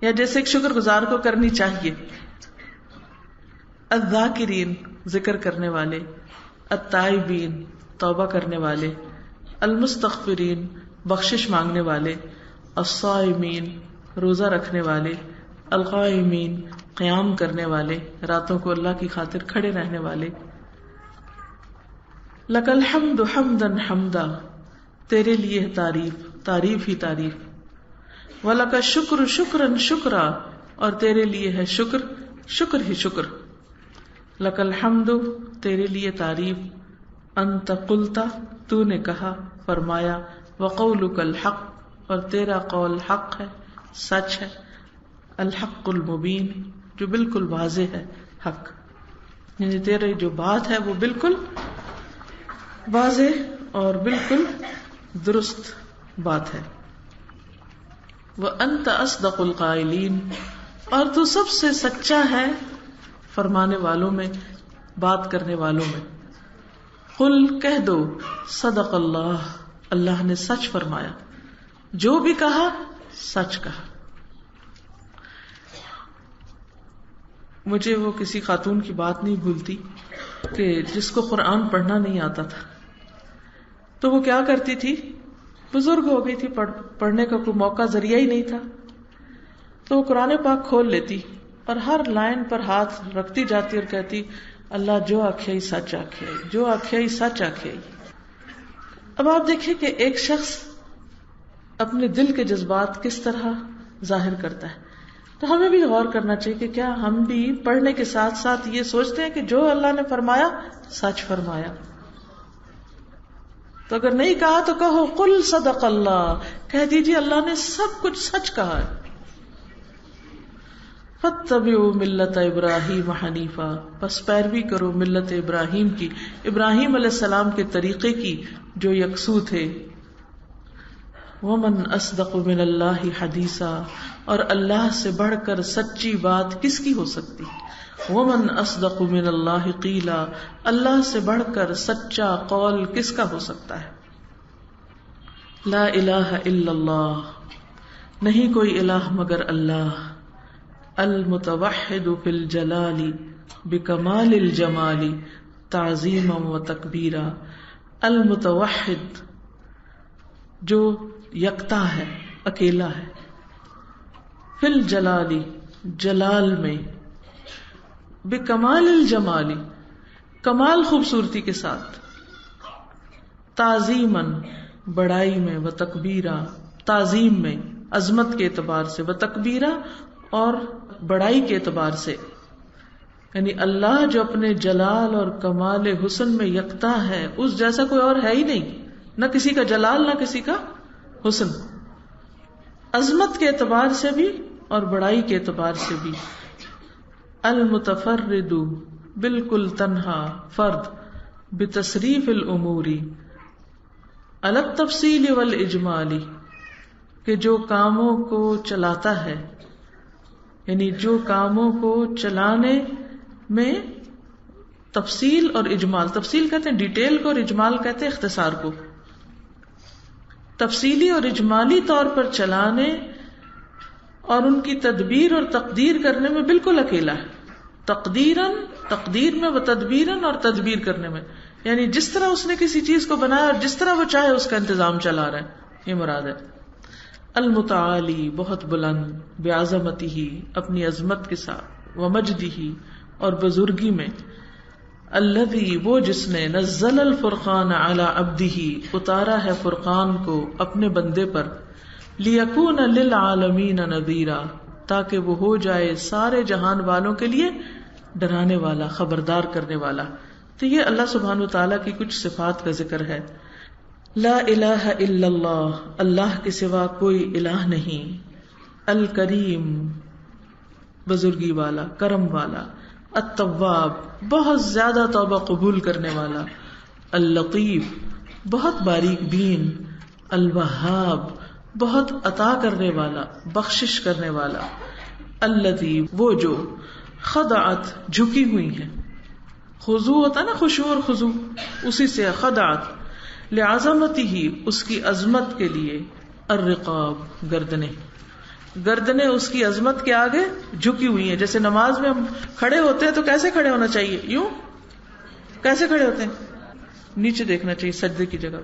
یا جیسے ایک شکر گزار کو کرنی چاہیے. الذاکرین ذکر کرنے والے، التائبین توبہ کرنے والے، المستغفرین بخشش مانگنے والے، الصائمین روزہ رکھنے والے، القائمین قیام کرنے والے، راتوں کو اللہ کی خاطر کھڑے رہنے والے. لک الحمد حمدا حمدا، تیرے لیے ہے تعریف، تعریف ہی تعریف. وَلَكَ الشُّكْرُ شُكْرًا شُكْرًا، اور تیرے لیے ہے شکر، شکر ہی شکر. لَكَ الْحَمْدُ، تیرے لیے تعریف. أَنْتَ قُلْتَ، تو نے کہا، فرمایا. وَقَوْلُكَ الْحَقُّ، اور تیرا قول حق ہے، سچ ہے. الحق المبین، جو بالکل واضح ہے، حق. یعنی تیرے جو بات ہے وہ بالکل واضح اور بالکل درست بات ہے. وَأَنْتَ أَصْدَقُ الْقَائِلِينَ، اور تو سب سے سچا ہے فرمانے والوں میں، بات کرنے والوں میں. قل، کہہ دو، صدق اللہ، اللہ نے سچ فرمایا، جو بھی کہا سچ کہا. مجھے وہ کسی خاتون کی بات نہیں بھولتی کہ جس کو قرآن پڑھنا نہیں آتا تھا، تو وہ کیا کرتی تھی، بزرگ ہو گئی تھی، پڑھنے کا کوئی موقع ذریعہ ہی نہیں تھا، تو وہ قرآن پاک کھول لیتی اور ہر لائن پر ہاتھ رکھتی جاتی اور کہتی، اللہ جو آکھے سچ آکھے، جو آکھے سچ آکھے. اب آپ دیکھیں کہ ایک شخص اپنے دل کے جذبات کس طرح ظاہر کرتا ہے. تو ہمیں بھی غور کرنا چاہیے کہ کیا ہم بھی پڑھنے کے ساتھ ساتھ یہ سوچتے ہیں کہ جو اللہ نے فرمایا سچ فرمایا. تو اگر نہیں کہا تو کہو قل صدق اللہ، کہہ دیجیے اللہ نے سب کچھ سچ کہا ہے. فاتبعوا ملت ابراہیم حنیفا، بس پیروی کرو ملت ابراہیم کی، ابراہیم علیہ السلام کے طریقے کی جو یکسو تھے. ومن اصدق من اللہ حدیثا، اور اللہ سے بڑھ کر سچی بات کس کی ہو سکتی. ومن اصدق من اللہ قیلا، اللہ سے بڑھ کر سچا قول کس کا ہو سکتا ہے. لا الہ الا اللہ، نہیں کوئی الہ مگر اللہ. المتوحد فی الجلال بکمال الجمال تعظیما و تکبیرا. المتوحد، جو یکتا ہے، اکیلا ہے. فی الجلال، جلال میں. بکمال الجمال، کمال خوبصورتی کے ساتھ. تعظیماً، بڑائی میں. و تکبیرا، تعظیم میں، عظمت کے اعتبار سے. و تکبیرا، اور بڑائی کے اعتبار سے. یعنی اللہ جو اپنے جلال اور کمال حسن میں یکتا ہے، اس جیسا کوئی اور ہے ہی نہیں، نہ کسی کا جلال نہ کسی کا حسن. عظمت کے اعتبار سے بھی اور بڑائی کے اعتبار سے بھی. المتفرد، بالکل تنہا، فرد. بتصریف الامور، علی التفصیل والاجمال، کہ جو کاموں کو چلاتا ہے، یعنی جو کاموں کو چلانے میں تفصیل اور اجمال. تفصیل کہتے ہیں ڈیٹیل کو، اور اجمال کہتے ہیں اختصار کو. تفصیلی اور اجمالی طور پر چلانے اور ان کی تدبیر اور تقدیر کرنے میں بالکل اکیلا ہے. تقدیراً، تقدیر میں، و تدبیراً، اور تدبیر کرنے میں. یعنی جس طرح اس نے کسی چیز کو بنایا اور جس طرح وہ چاہے اس کا انتظام چلا رہا ہے، یہ مراد ہے. المتعالی، بہت بلند. بعظمتہ، اپنی عظمت کے ساتھ. ومجدہ، اور بزرگی میں. الذی، وہ جس نے نزل الفرقان علی عبدہ، اتارا ہے فرقان کو اپنے بندے پر. لیکون للعالمین نذیرا، تاکہ وہ ہو جائے سارے جہان والوں کے لیے ڈرانے والا، خبردار کرنے والا. تو یہ اللہ سبحانہ وتعالیٰ کی کچھ صفات کا ذکر ہے. لا الہ الا اللہ، اللہ کے سوا کوئی الہ نہیں. الکریم، بزرگی والا، کرم والا. التواب، بہت زیادہ توبہ قبول کرنے والا. اللطیف، بہت باریک بین. الوہاب، بہت عطا کرنے والا، بخشش کرنے والا. الذی، وہ جو خضعت، جھکی ہوئی ہیں. خضوع ہوتا نا، خشوع اور خضوع، اسی سے خضعت. لعظمتہ، اس کی عظمت کے لیے. الرقاب، گردنیں. گردنیں اس کی عظمت کے آگے جھکی ہوئی ہیں. جیسے نماز میں ہم کھڑے ہوتے ہیں تو کیسے کھڑے ہونا چاہیے؟ یوں. کیسے کھڑے ہوتے ہیں؟ نیچے دیکھنا چاہیے سجدے کی جگہ.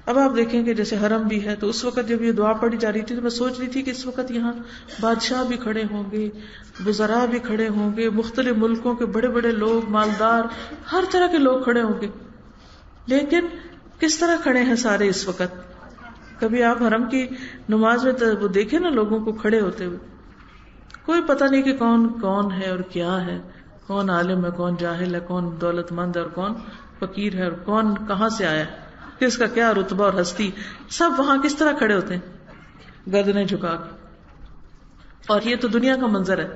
اب آپ دیکھیں کہ جیسے حرم بھی ہے، تو اس وقت جب یہ دعا پڑھی جا رہی تھی تو میں سوچ رہی تھی کہ اس وقت یہاں بادشاہ بھی کھڑے ہوں گے، وزراء بھی کھڑے ہوں گے، مختلف ملکوں کے بڑے بڑے لوگ، مالدار، ہر طرح کے لوگ کھڑے ہوں گے. لیکن کس طرح کھڑے ہیں سارے اس وقت. کبھی آپ حرم کی نماز میں تو وہ دیکھیں نا لوگوں کو کھڑے ہوتے ہوئے, کوئی پتہ نہیں کہ کون کون ہے اور کیا ہے, کون عالم ہے, کون جاہل ہے, کون دولت مند ہے اور کون فقیر ہے, اور کون کہاں سے آیا ہے, کس کا کیا رتبہ اور ہستی, سب وہاں کس طرح کھڑے ہوتے ہیں گردنیں جھکا کے. اور یہ تو دنیا کا منظر ہے,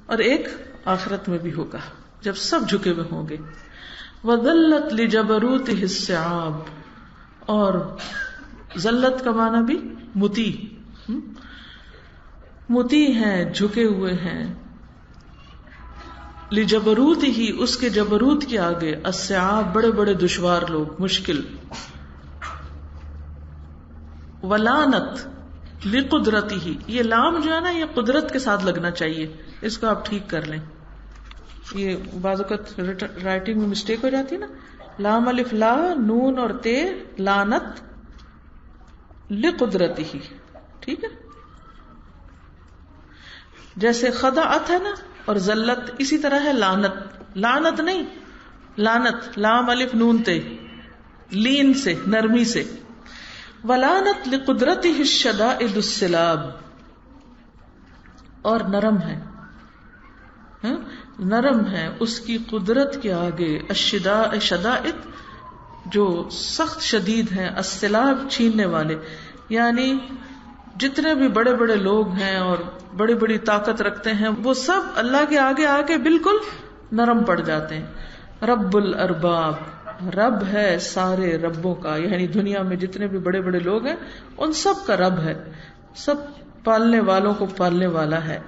اور ایک آخرت میں بھی ہوگا جب سب جھکے ہوئے ہوں گے. وَذَلَّتْ لِجَبَرُوتِهِ السِّعَابُ, اور ذلت کا معنی بھی متی, متی ہیں, جھکے ہوئے ہیں. لِجَبَرُوتِهِ, اس کے جبروت کے آگے, السِّعَابُ, بڑے بڑے دشوار لوگ, مشکل. وَلَانَتْ لِقُدْرَتِهِ, یہ لام جو ہے نا یہ قدرت کے ساتھ لگنا چاہیے, اس کو آپ ٹھیک کر لیں. یہ بعض اوقات رائٹنگ میں مسٹیک ہو جاتی ہے نا, لام الف لا, نون اور تے, لانت لقدرتہ, ٹھیک ہے. جیسے خدعت ہے نا اور ذلت, اسی طرح ہے لعنت. لعنت نہیں, لعنت لام الف نون تے, لین سے, نرمی سے. ولعنت لقدرتہ الشدائد السلاب, اور نرم ہے, نرم ہے اس کی قدرت کے آگے. شدائد جو سخت شدید ہیں, السلاب چھیننے والے, یعنی جتنے بھی بڑے بڑے لوگ ہیں اور بڑی بڑی طاقت رکھتے ہیں وہ سب اللہ کے آگے آ کے بالکل نرم پڑ جاتے ہیں. رب الارباب, رب ہے سارے ربوں کا, یعنی دنیا میں جتنے بھی بڑے بڑے لوگ ہیں ان سب کا رب ہے, سب پالنے والوں کو پالنے والا ہے.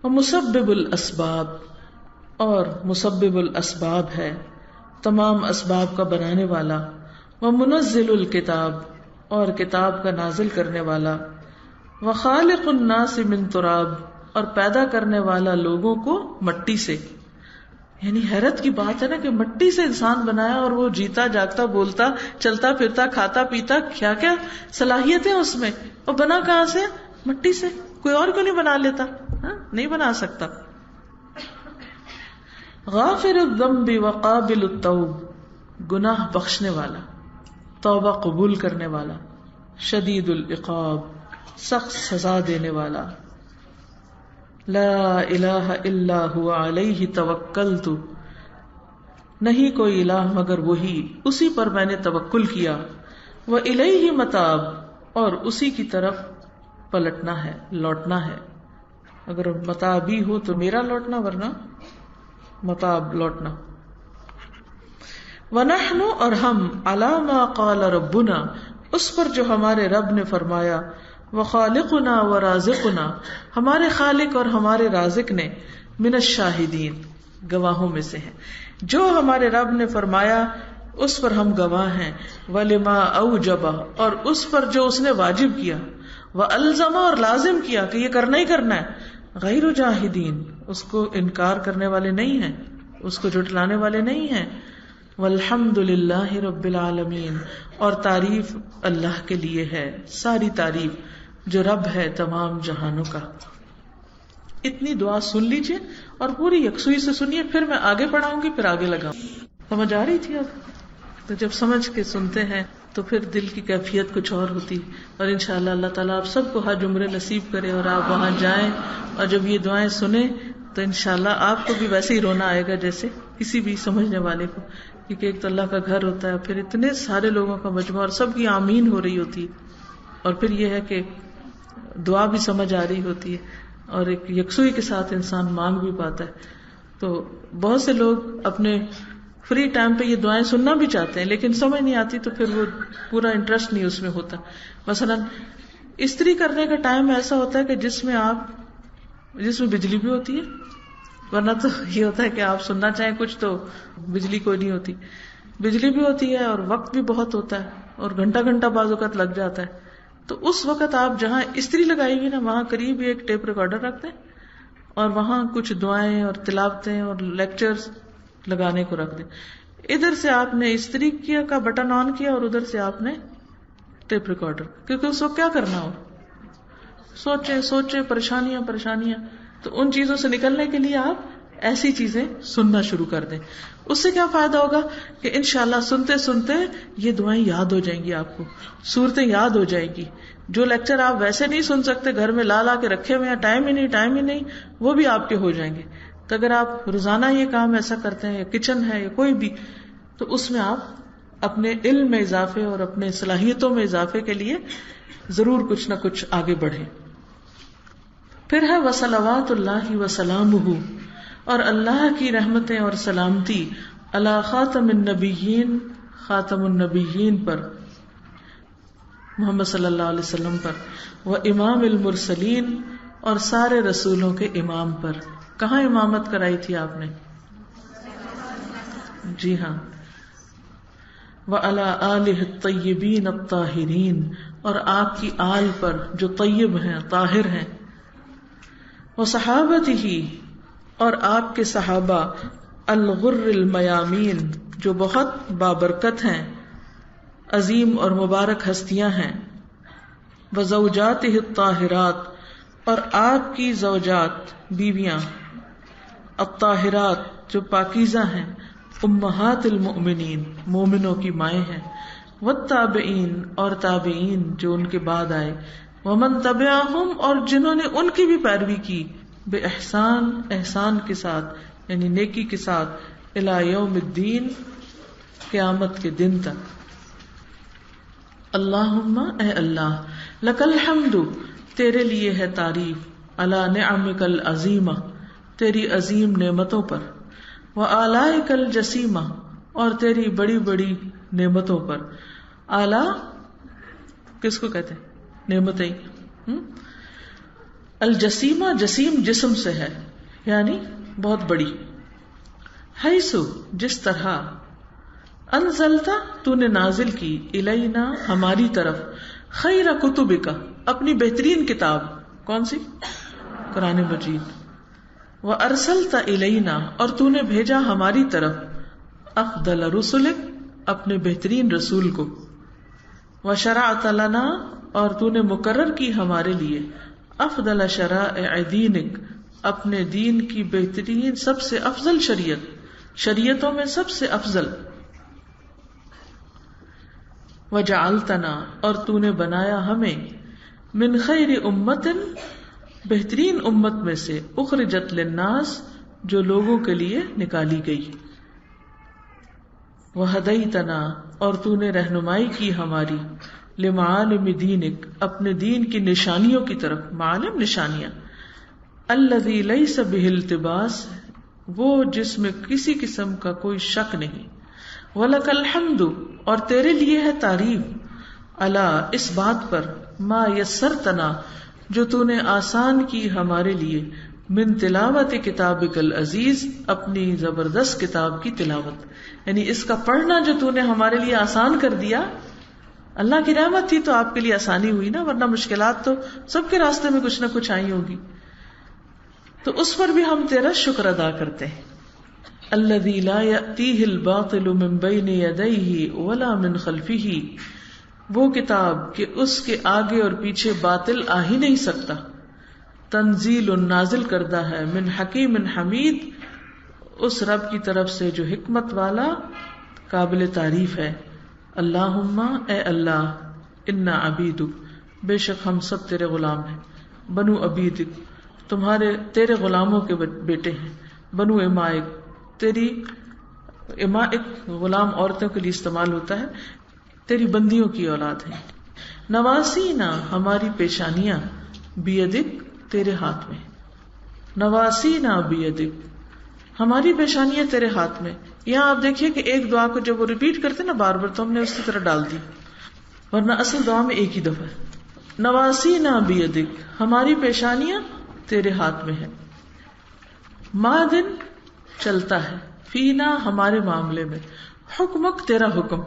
ومسبب الاسباب, اور مسبب الاسباب ہے, تمام اسباب کا بنانے والا. ومنزل الکتاب, اور کتاب کا نازل کرنے والا. وخالق الناس من تراب, اور پیدا کرنے والا لوگوں کو مٹی سے. یعنی حیرت کی بات ہے نا کہ مٹی سے انسان بنایا, اور وہ جیتا جاگتا, بولتا, چلتا پھرتا, کھاتا پیتا, کیا کیا صلاحیتیں اس میں, اور بنا کہاں سے؟ مٹی سے. کوئی اور کیوں نہیں بنا لیتا؟ نہیں بنا سکتا. غافر الذنب وقابل التوب, گناہ بخشنے والا, توبہ قبول کرنے والا. شدید العقاب, سخت سزا دینے والا. لا الہ الا هو علیہ توکلت, نہیں کوئی الہ مگر وہی, اسی پر میں نے توکل کیا. وإلیہ متاب, اور اسی کی طرف پلٹنا ہے, لوٹنا ہے. اگر متابی ہو تو میرا لوٹنا, ورنہ متاب لوٹنا. وَنَحْنُ, اور ہم, عَلَى مَا قَالَ رَبُّنَا, اس پر جو ہمارے رب نے فرمایا. وَخَالِقُنَا وَرَازِقُنَا, ہمارے خالق اور ہمارے رازق نے. مِنَ الشَّاہِدِينَ, گواہوں میں سے ہیں. جو ہمارے رب نے فرمایا اس پر ہم گواہ ہیں. وَلِمَا أَوْجَبَ, اور اس پر جو اس نے واجب کیا. وَأَلْزَمَ, اور لازم کیا کہ یہ کرنا ہی کرنا ہے. غیر جاہدین, اس کو انکار کرنے والے نہیں ہیں, اس کو جھٹلانے والے نہیں ہیں. والحمد للہ رب العالمین, اور تعریف اللہ کے لیے ہے, ساری تعریف جو رب ہے تمام جہانوں کا. اتنی دعا سن لیجئے اور پوری یکسوئی سے سنیے, پھر میں آگے پڑھاؤں گی, پھر آگے لگاؤں. سمجھ آ رہی تھی اب؟ تو جب سمجھ کے سنتے ہیں تو پھر دل کی کیفیت کچھ اور ہوتی, اور انشاءاللہ اللہ تعالیٰ آپ سب کو حج عمرے نصیب کرے اور آپ وہاں جائیں, اور جب یہ دعائیں سنیں تو انشاءاللہ آپ کو بھی ویسے ہی رونا آئے گا جیسے کسی بھی سمجھنے والے کو, کیونکہ ایک تو اللہ کا گھر ہوتا ہے, پھر اتنے سارے لوگوں کا مجموعہ, اور سب کی آمین ہو رہی ہوتی ہے, اور پھر یہ ہے کہ دعا بھی سمجھ آ رہی ہوتی ہے, اور ایک یکسوئی کے ساتھ انسان مانگ بھی پاتا ہے. تو بہت سے لوگ اپنے فری ٹائم پہ یہ دعائیں سننا بھی چاہتے ہیں لیکن سمجھ نہیں آتی, تو پھر وہ پورا انٹرسٹ نہیں اس میں ہوتا. مثلا استری کرنے کا ٹائم ایسا ہوتا ہے کہ جس میں بجلی بھی ہوتی ہے, ورنہ تو یہ ہوتا ہے کہ آپ سننا چاہیں کچھ تو بجلی کوئی نہیں ہوتی. بجلی بھی ہوتی ہے اور وقت بھی بہت ہوتا ہے, اور گھنٹہ گھنٹہ بعض اوقات لگ جاتا ہے. تو اس وقت آپ جہاں استری لگائی ہوئی نا وہاں قریب ہی ایک ٹیپ ریکارڈر رکھ دیں, اور وہاں کچھ دعائیں اور تلاوتیں اور لیکچرز لگانے کو رکھ دیں. ادھر سے آپ نے استری کیا کا بٹن آن کیا, اور ادھر سے آپ نے ٹیپ ریکارڈر, کیونکہ اس وقت کیا کرنا ہو, سوچیں پریشانیاں. تو ان چیزوں سے نکلنے کے لیے آپ ایسی چیزیں سننا شروع کر دیں. اس سے کیا فائدہ ہوگا کہ انشاءاللہ سنتے سنتے یہ دعائیں یاد ہو جائیں گی، آپ کو صورتیں یاد ہو جائیں گی. جو لیکچر آپ ویسے نہیں سن سکتے، گھر میں لا کے رکھے ہوئے ہیں، ٹائم ہی نہیں، وہ بھی آپ کے ہو جائیں گے. تو اگر آپ روزانہ یہ کام ایسا کرتے ہیں، یا کچن ہے یا کوئی بھی، تو اس میں آپ اپنے علم میں اضافے اور اپنے صلاحیتوں میں اضافے کے لیے ضرور کچھ نہ کچھ آگے بڑھیں. پھر ہے وصلوات اللہ وسلامہ، اور اللہ کی رحمتیں اور سلامتی علی خاتم النبیین، خاتم النبیین پر، محمد صلی اللہ علیہ وسلم پر، و امام المرسلین، اور سارے رسولوں کے امام پر. کہاں امامت کرائی تھی آپ نے؟ جی ہاں. وعلی آلہ الطیبین الطاہرین، اور آپ کی آل پر جو طیب ہیں، طاہر ہیں. وصحابتہ، اور آپ کے صحابہ الغر المیامین، جو بہت بابرکت ہیں، عظیم اور مبارک ہستیاں ہیں. وزوجاتہ الطاہرات، اور آپ کی زوجات، بیویاں، الطاہرات، جو پاکیزہ ہیں. امہات المؤمنین، مومنوں کی مائیں ہیں. والتابعین، اور تابعین جو ان کے بعد آئے. ومن تبعہم، اور جنہوں نے ان کی بھی پیروی کی. بے احسان، احسان کے ساتھ، یعنی نیکی کے ساتھ. الی یوم الدین، قیامت کے دن تک. اللہم، اے اللہ، لک الحمد، تیرے لیے ہے تعریف. علی نعمک العظیمہ، تیری عظیم نعمتوں پر. وآلائک الجسیمہ، اور تیری بڑی بڑی نعمتوں پر. آلہ کس کو کہتے ہیں؟ نعمتیں. الجسیمہ، جسیم جسم سے ہے، یعنی بہت بڑی. حیثو، جس طرح. انزلتا، تو نے نازل کی. الینا، ہماری طرف. خیر کتبک، اپنی بہترین کتاب. کون سی؟ قرآن مجید. وارسلت الینا، اور تو نے بھیجا ہماری طرف. افضل رسلک، اپنے بہترین رسول کو. وشرعت لنا، اور تو نے مقرر کی ہمارے لیے. افضل شرائع دینک، اپنے دین کی بہترین سب سے افضل شریعت، شریعتوں میں سب سے افضل. وجعلتنا، اور تو نے بنایا ہمیں. من خیر امت، بہترین امت میں سے. اخرجت للناس، جو لوگوں کے لیے نکالی گئی. وہدیتنا، اور تو نے رہنمائی کی ہماری. لمعالم دینک، اپنے دین کی نشانیوں کی طرف. معالم، نشانیاں. الذی لیس بہ التباس، وہ جس میں کسی قسم کا کوئی شک نہیں. ولک الحمد، اور تیرے لیے ہے تعریف. علی، اس بات پر. ما یسرتنا، جو تو نے آسان کی ہمارے لیے. من تلاوت کتابک العزیز، اپنی زبردست کتاب کی تلاوت، یعنی اس کا پڑھنا جو تو نے ہمارے لیے آسان کر دیا. اللہ کی رحمت تھی تو آپ کے لیے آسانی ہوئی نا، ورنہ مشکلات تو سب کے راستے میں کچھ نہ کچھ آئی ہوگی. تو اس پر بھی ہم تیرا شکر ادا کرتے ہیں. الذی لا یأتیہ الباطل من بین یدیہ ولا من خلفہ، وہ کتاب کہ اس کے آگے اور پیچھے باطل آ ہی نہیں سکتا. تنزیل، نازل کردہ ہے. من حکیم حمید، اس رب کی طرف سے جو حکمت والا، قابل تعریف ہے. اللہم، اے اللہ. انا عبیدک، بے شک ہم سب تیرے غلام ہیں. بنو عبیدک، تیرے غلاموں کے بیٹے ہیں. بنو امائک، تیری امائک غلام عورتوں کے لیے استعمال ہوتا ہے، تیری بندیوں کی اولاد ہیں. نواسینا، ہماری پیشانیاں. بیدک، تیرے ہاتھ میں. نواسینا بیدک، ہماری پیشانیاں تیرے ہاتھ میں. یہاں آپ دیکھیے کہ ایک دعا کو جب وہ ریپیٹ کرتے نا بار بار، تو ہم نے اس کی طرح ڈال دی، ورنہ اصل دعا میں ایک ہی دفعہ. نواسینا بیدک، ہماری پیشانیاں تیرے ہاتھ میں ہے. مادن، چلتا ہے. فینا، ہمارے معاملے میں. حکمک، تیرا حکم،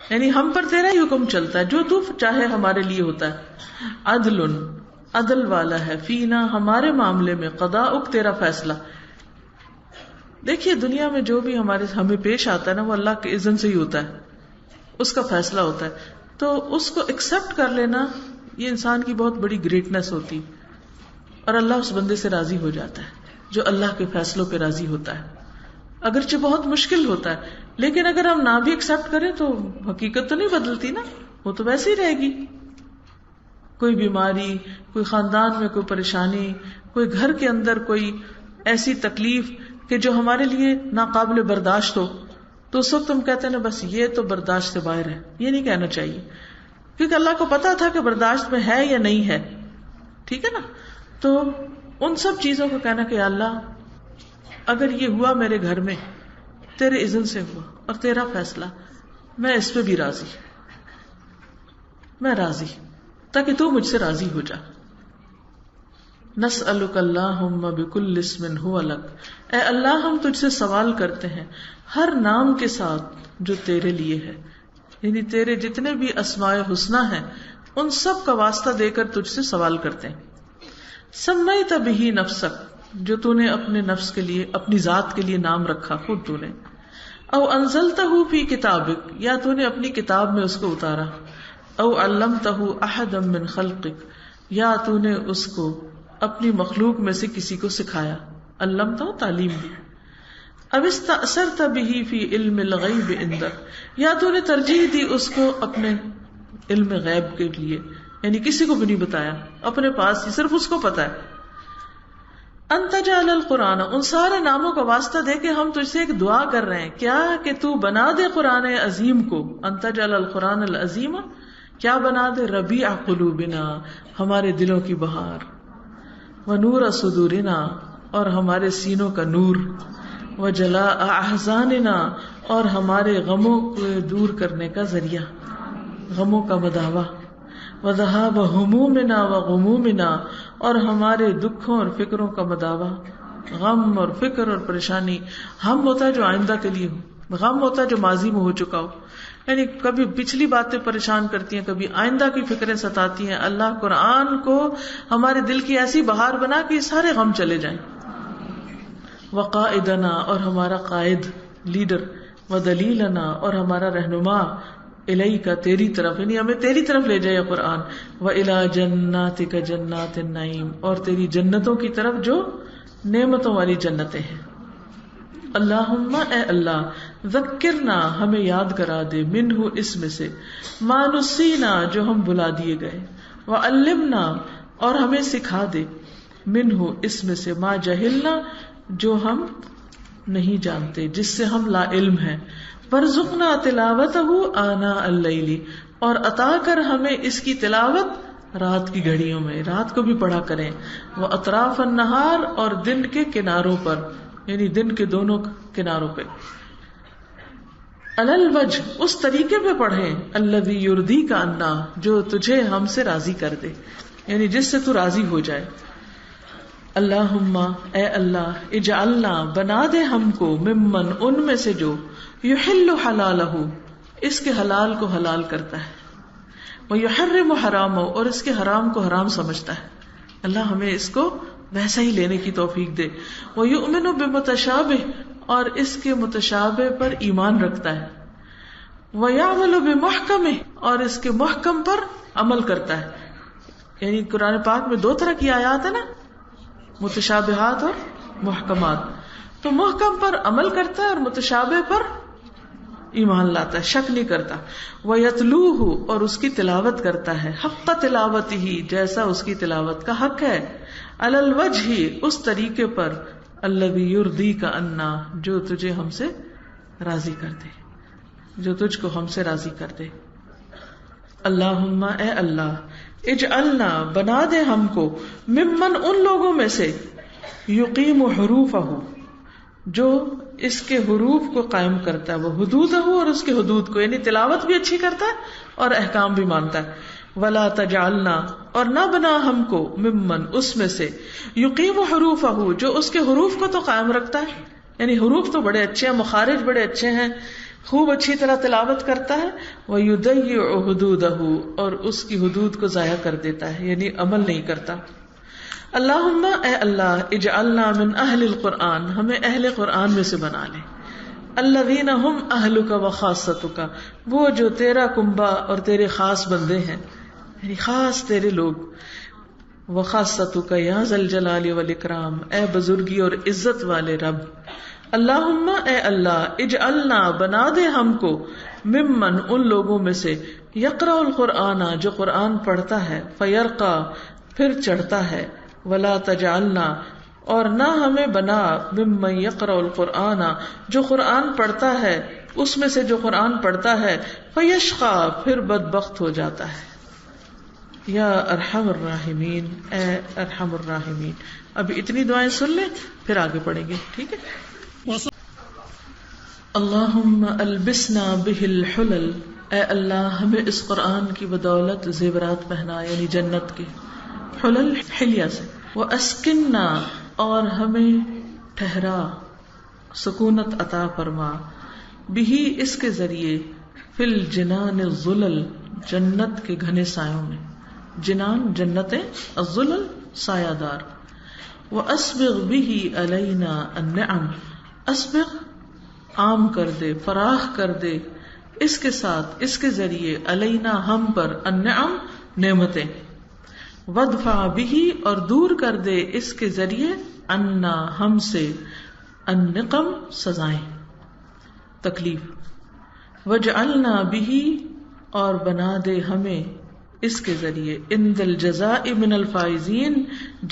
یعنی ہم پر تیرا ہی حکم چلتا ہے، جو تو چاہے ہمارے لیے ہوتا ہے. عدل، عدل والا ہے. فینا، ہمارے معاملے میں. قضاؤک، تیرا فیصلہ. دیکھیے دنیا میں جو بھی ہمیں پیش آتا ہے نا، وہ اللہ کے اذن سے ہی ہوتا ہے، اس کا فیصلہ ہوتا ہے. تو اس کو ایکسپٹ کر لینا، یہ انسان کی بہت بڑی گریٹنس ہوتی، اور اللہ اس بندے سے راضی ہو جاتا ہے. جو اللہ کے فیصلوں پہ راضی ہوتا ہے، اگرچہ بہت مشکل ہوتا ہے، لیکن اگر ہم نہ بھی ایکسپٹ کریں تو حقیقت تو نہیں بدلتی نا، وہ تو ویسے ہی رہے گی. کوئی بیماری، کوئی خاندان میں کوئی پریشانی، کوئی گھر کے اندر کوئی ایسی تکلیف کہ جو ہمارے لیے ناقابل برداشت ہو، تو اس وقت ہم کہتے ہیں نا بس یہ تو برداشت سے باہر ہے. یہ نہیں کہنا چاہیے، کیونکہ اللہ کو پتا تھا کہ برداشت میں ہے یا نہیں ہے. ٹھیک ہے نا؟ تو ان سب چیزوں کو کہنا کہ اللہ اگر یہ ہوا میرے گھر میں تیرے اذن سے ہوا اور تیرا فیصلہ، میں اس پہ بھی راضی، میں راضی، تاکہ تو مجھ سے راضی ہو جا. نسألک اللہم بکل اسم ہوا لک، اے اللہ ہم تجھ سے سوال کرتے ہیں ہر نام کے ساتھ جو تیرے لیے ہے، یعنی تیرے جتنے بھی اسماء حسنی ہیں ان سب کا واسطہ دے کر تجھ سے سوال کرتے ہیں. سمیت بہ نفسک، جو تو نے اپنے نفس کے لیے، اپنی ذات کے لیے نام رکھا خود تو نے. او انزلتہ فی کتابک، یا تو نے اپنی کتاب میں اس کو اتارا. او علمتہ احدا من خلقک، یا تو نے اس کو اپنی مخلوق میں سے کسی کو سکھایا. علمتہ تعلیم دی. اب استأثرت بہ فی علم الغیب عندک، یا تو نے ترجیح دی اس کو اپنے علم غیب کے لیے، یعنی کسی کو بھی نہیں بتایا، اپنے پاس ہی صرف اس کو پتا ہے. ان تجعل القرآن، ان سارے ناموں کا واسطہ دے کے ہم تجھ سے ایک دعا کر رہے ہیں، کیا کہ تو بنا دے قرآن عظیم کو. ان تجعل القرآن العظیم، کیا بنا دے؟ ربیع قلوبنا، ہمارے دلوں کی بہار، ونور صدورنا، اور ہمارے سینوں کا نور، وجلاء احزاننا، اور ہمارے غموں کو دور کرنے کا ذریعہ، غموں کا مداوا، وذهاب همومنا وغمومنا، اور ہمارے دکھوں اور فکروں کا مداوا. غم اور فکر اور پریشانی، ہم ہوتا ہے جو آئندہ کے لیے ہو، غم ہوتا ہے جو ماضی میں ہو چکا ہو، یعنی کبھی پچھلی باتیں پریشان کرتی ہیں، کبھی آئندہ کی فکریں ستاتی ہیں. اللہ قرآن کو ہمارے دل کی ایسی بہار بنا کہ یہ سارے غم چلے جائیں. وقائدنا، اور ہمارا قائد، لیڈر، ودلیلنا، اور ہمارا رہنما، الیک، تیری طرف، یعنی ہمیں تیری طرف لے جائے قرآن. وَإِلَى جَنَّاتِكَ جَنَّاتِ النَّعِيمِ، اور تیری جنتوں کی طرف جو نعمتوں والی جنتیں ہیں. اللہم، اے اللہ، ذکرنا، ہمیں یاد کرا دے، منہ، اس میں سے، ما نسینا، جو ہم بلا دیے گئے، وعلمنا، اور ہمیں سکھا دے، منہ، اس میں سے، ما جہلنا، جو ہم نہیں جانتے، جس سے ہم لا علم ہیں. وارزقنا تلاوتہ آناء اللیل، اور عطا کر ہمیں اس کی تلاوت رات کی گھڑیوں میں، رات کو بھی پڑھا کریں. واطراف النہار، اور دن کے کناروں پر، یعنی دن کے دونوں کناروں پہ. علی الوجہ، اس طریقے پہ پڑھیں، الذی یرضیک عنا، جو تجھے ہم سے راضی کر دے، یعنی جس سے تو راضی ہو جائے. اللہم، اے اللہ، اجعلنا، بنا دے ہم کو، ممن، ان میں سے جو، یحل حلالہ، اس کے حلال کو حلال کرتا ہے، ویحرم حرامہ، اور اس کے حرام کو حرام سمجھتا ہے. اللہ ہمیں اس کو ویسا ہی لینے کی توفیق دے. ویؤمن بمتشابہ، اور اس کے متشابہ پر ایمان رکھتا ہے. ویعمل بمحکمہ، اور اس کے محکم پر عمل کرتا ہے. یعنی قرآن پاک میں دو طرح کی آیات ہے نا، متشابہات اور محکمات. تو محکم پر عمل کرتا ہے اور متشابہ پر ایمان لاتا ہے، شک نہیں کرتا. وَيَتْلُوهُ، اور اس کی تلاوت کرتا ہے، حق تلاوتہ، جیسا اس کی تلاوت کا حق ہے. علی الوجہ، اس طریقے پر، الذی یرضیک عنا، جو تجھے ہم سے راضی کر دے، جو تجھ کو ہم سے راضی کر دے. اللہم، اے اللہ، اجعلنا، بنا دے ہم کو، ممن، ان لوگوں میں سے، یقیم حروفہ، جو اس کے حروف کو قائم کرتا ہے، وہ حدودہ، اور اس کے حدود کو، یعنی تلاوت بھی اچھی کرتا ہے اور احکام بھی مانتا ہے. ولا تجعلنا، اور نہ بنا ہم کو، ممن، اس میں سے، یقیم حروفہ، جو اس کے حروف کو تو قائم رکھتا ہے، یعنی حروف تو بڑے اچھے ہیں، مخارج بڑے اچھے ہیں، خوب اچھی طرح تلاوت کرتا ہے. وَيُضَيِّعُ حُدُودَهُ، اور اس کی حدود کو ضائع کر دیتا ہے، یعنی عمل نہیں کرتا. اللہم، اے اللہ، اجعلنا من اہل القرآن، ہمیں اہل قرآن میں سے بنا لے. الذین ہم اہلک وخاصتک، وہ جو تیرا کنبہ اور تیرے خاص بندے ہیں، یعنی خاص تیرے لوگ. وخاصتک یا ذل جلال والاکرام، اے بزرگی اور عزت والے رب، اللہم اے اللہ، اجعلنا بنا دے ہم کو، ممن ان لوگوں میں سے، یقرأ القرآن جو قرآن پڑھتا ہے، فیرقا پھر چڑھتا ہے، ولا تجعلنا اور نہ ہمیں بنا، ممن یقرأ القرآن جو قرآن پڑھتا ہے اس میں سے جو قرآن پڑھتا ہے، فیشقا پھر بدبخت ہو جاتا ہے۔ یا ارحم الراحمین، اے ارحم الراحمین۔ ابھی اتنی دعائیں سن لیں پھر آگے پڑھیں گے، ٹھیک ہے؟ اللہم البسنا بہ الحلل، اے اللہ ہمیں اس قرآن کی بدولت زیورات پہنا، یعنی جنت کے حلل حلیہ سے، واسکننا اور ہمیں ٹھہرا، سکونت عطا فرما، بہی اس کے ذریعے، فی الجنان الظلل جنت کے گھنے سایوں میں، جنان جنتیں، الظلل سایہ دار، واسبغ بہ علینا النعم، اسبغ عام کر دے، فراخ کر دے، اس کے ساتھ، اس کے ذریعے، علینا ہم پر، النعم نعمتیں، وادفع بہ اور دور کر دے اس کے ذریعے، عنا ہم سے، النقم سزائیں، تکلیف، واجعلنا بہ اور بنا دے ہمیں اس کے ذریعے، عند الجزاء من الفائزین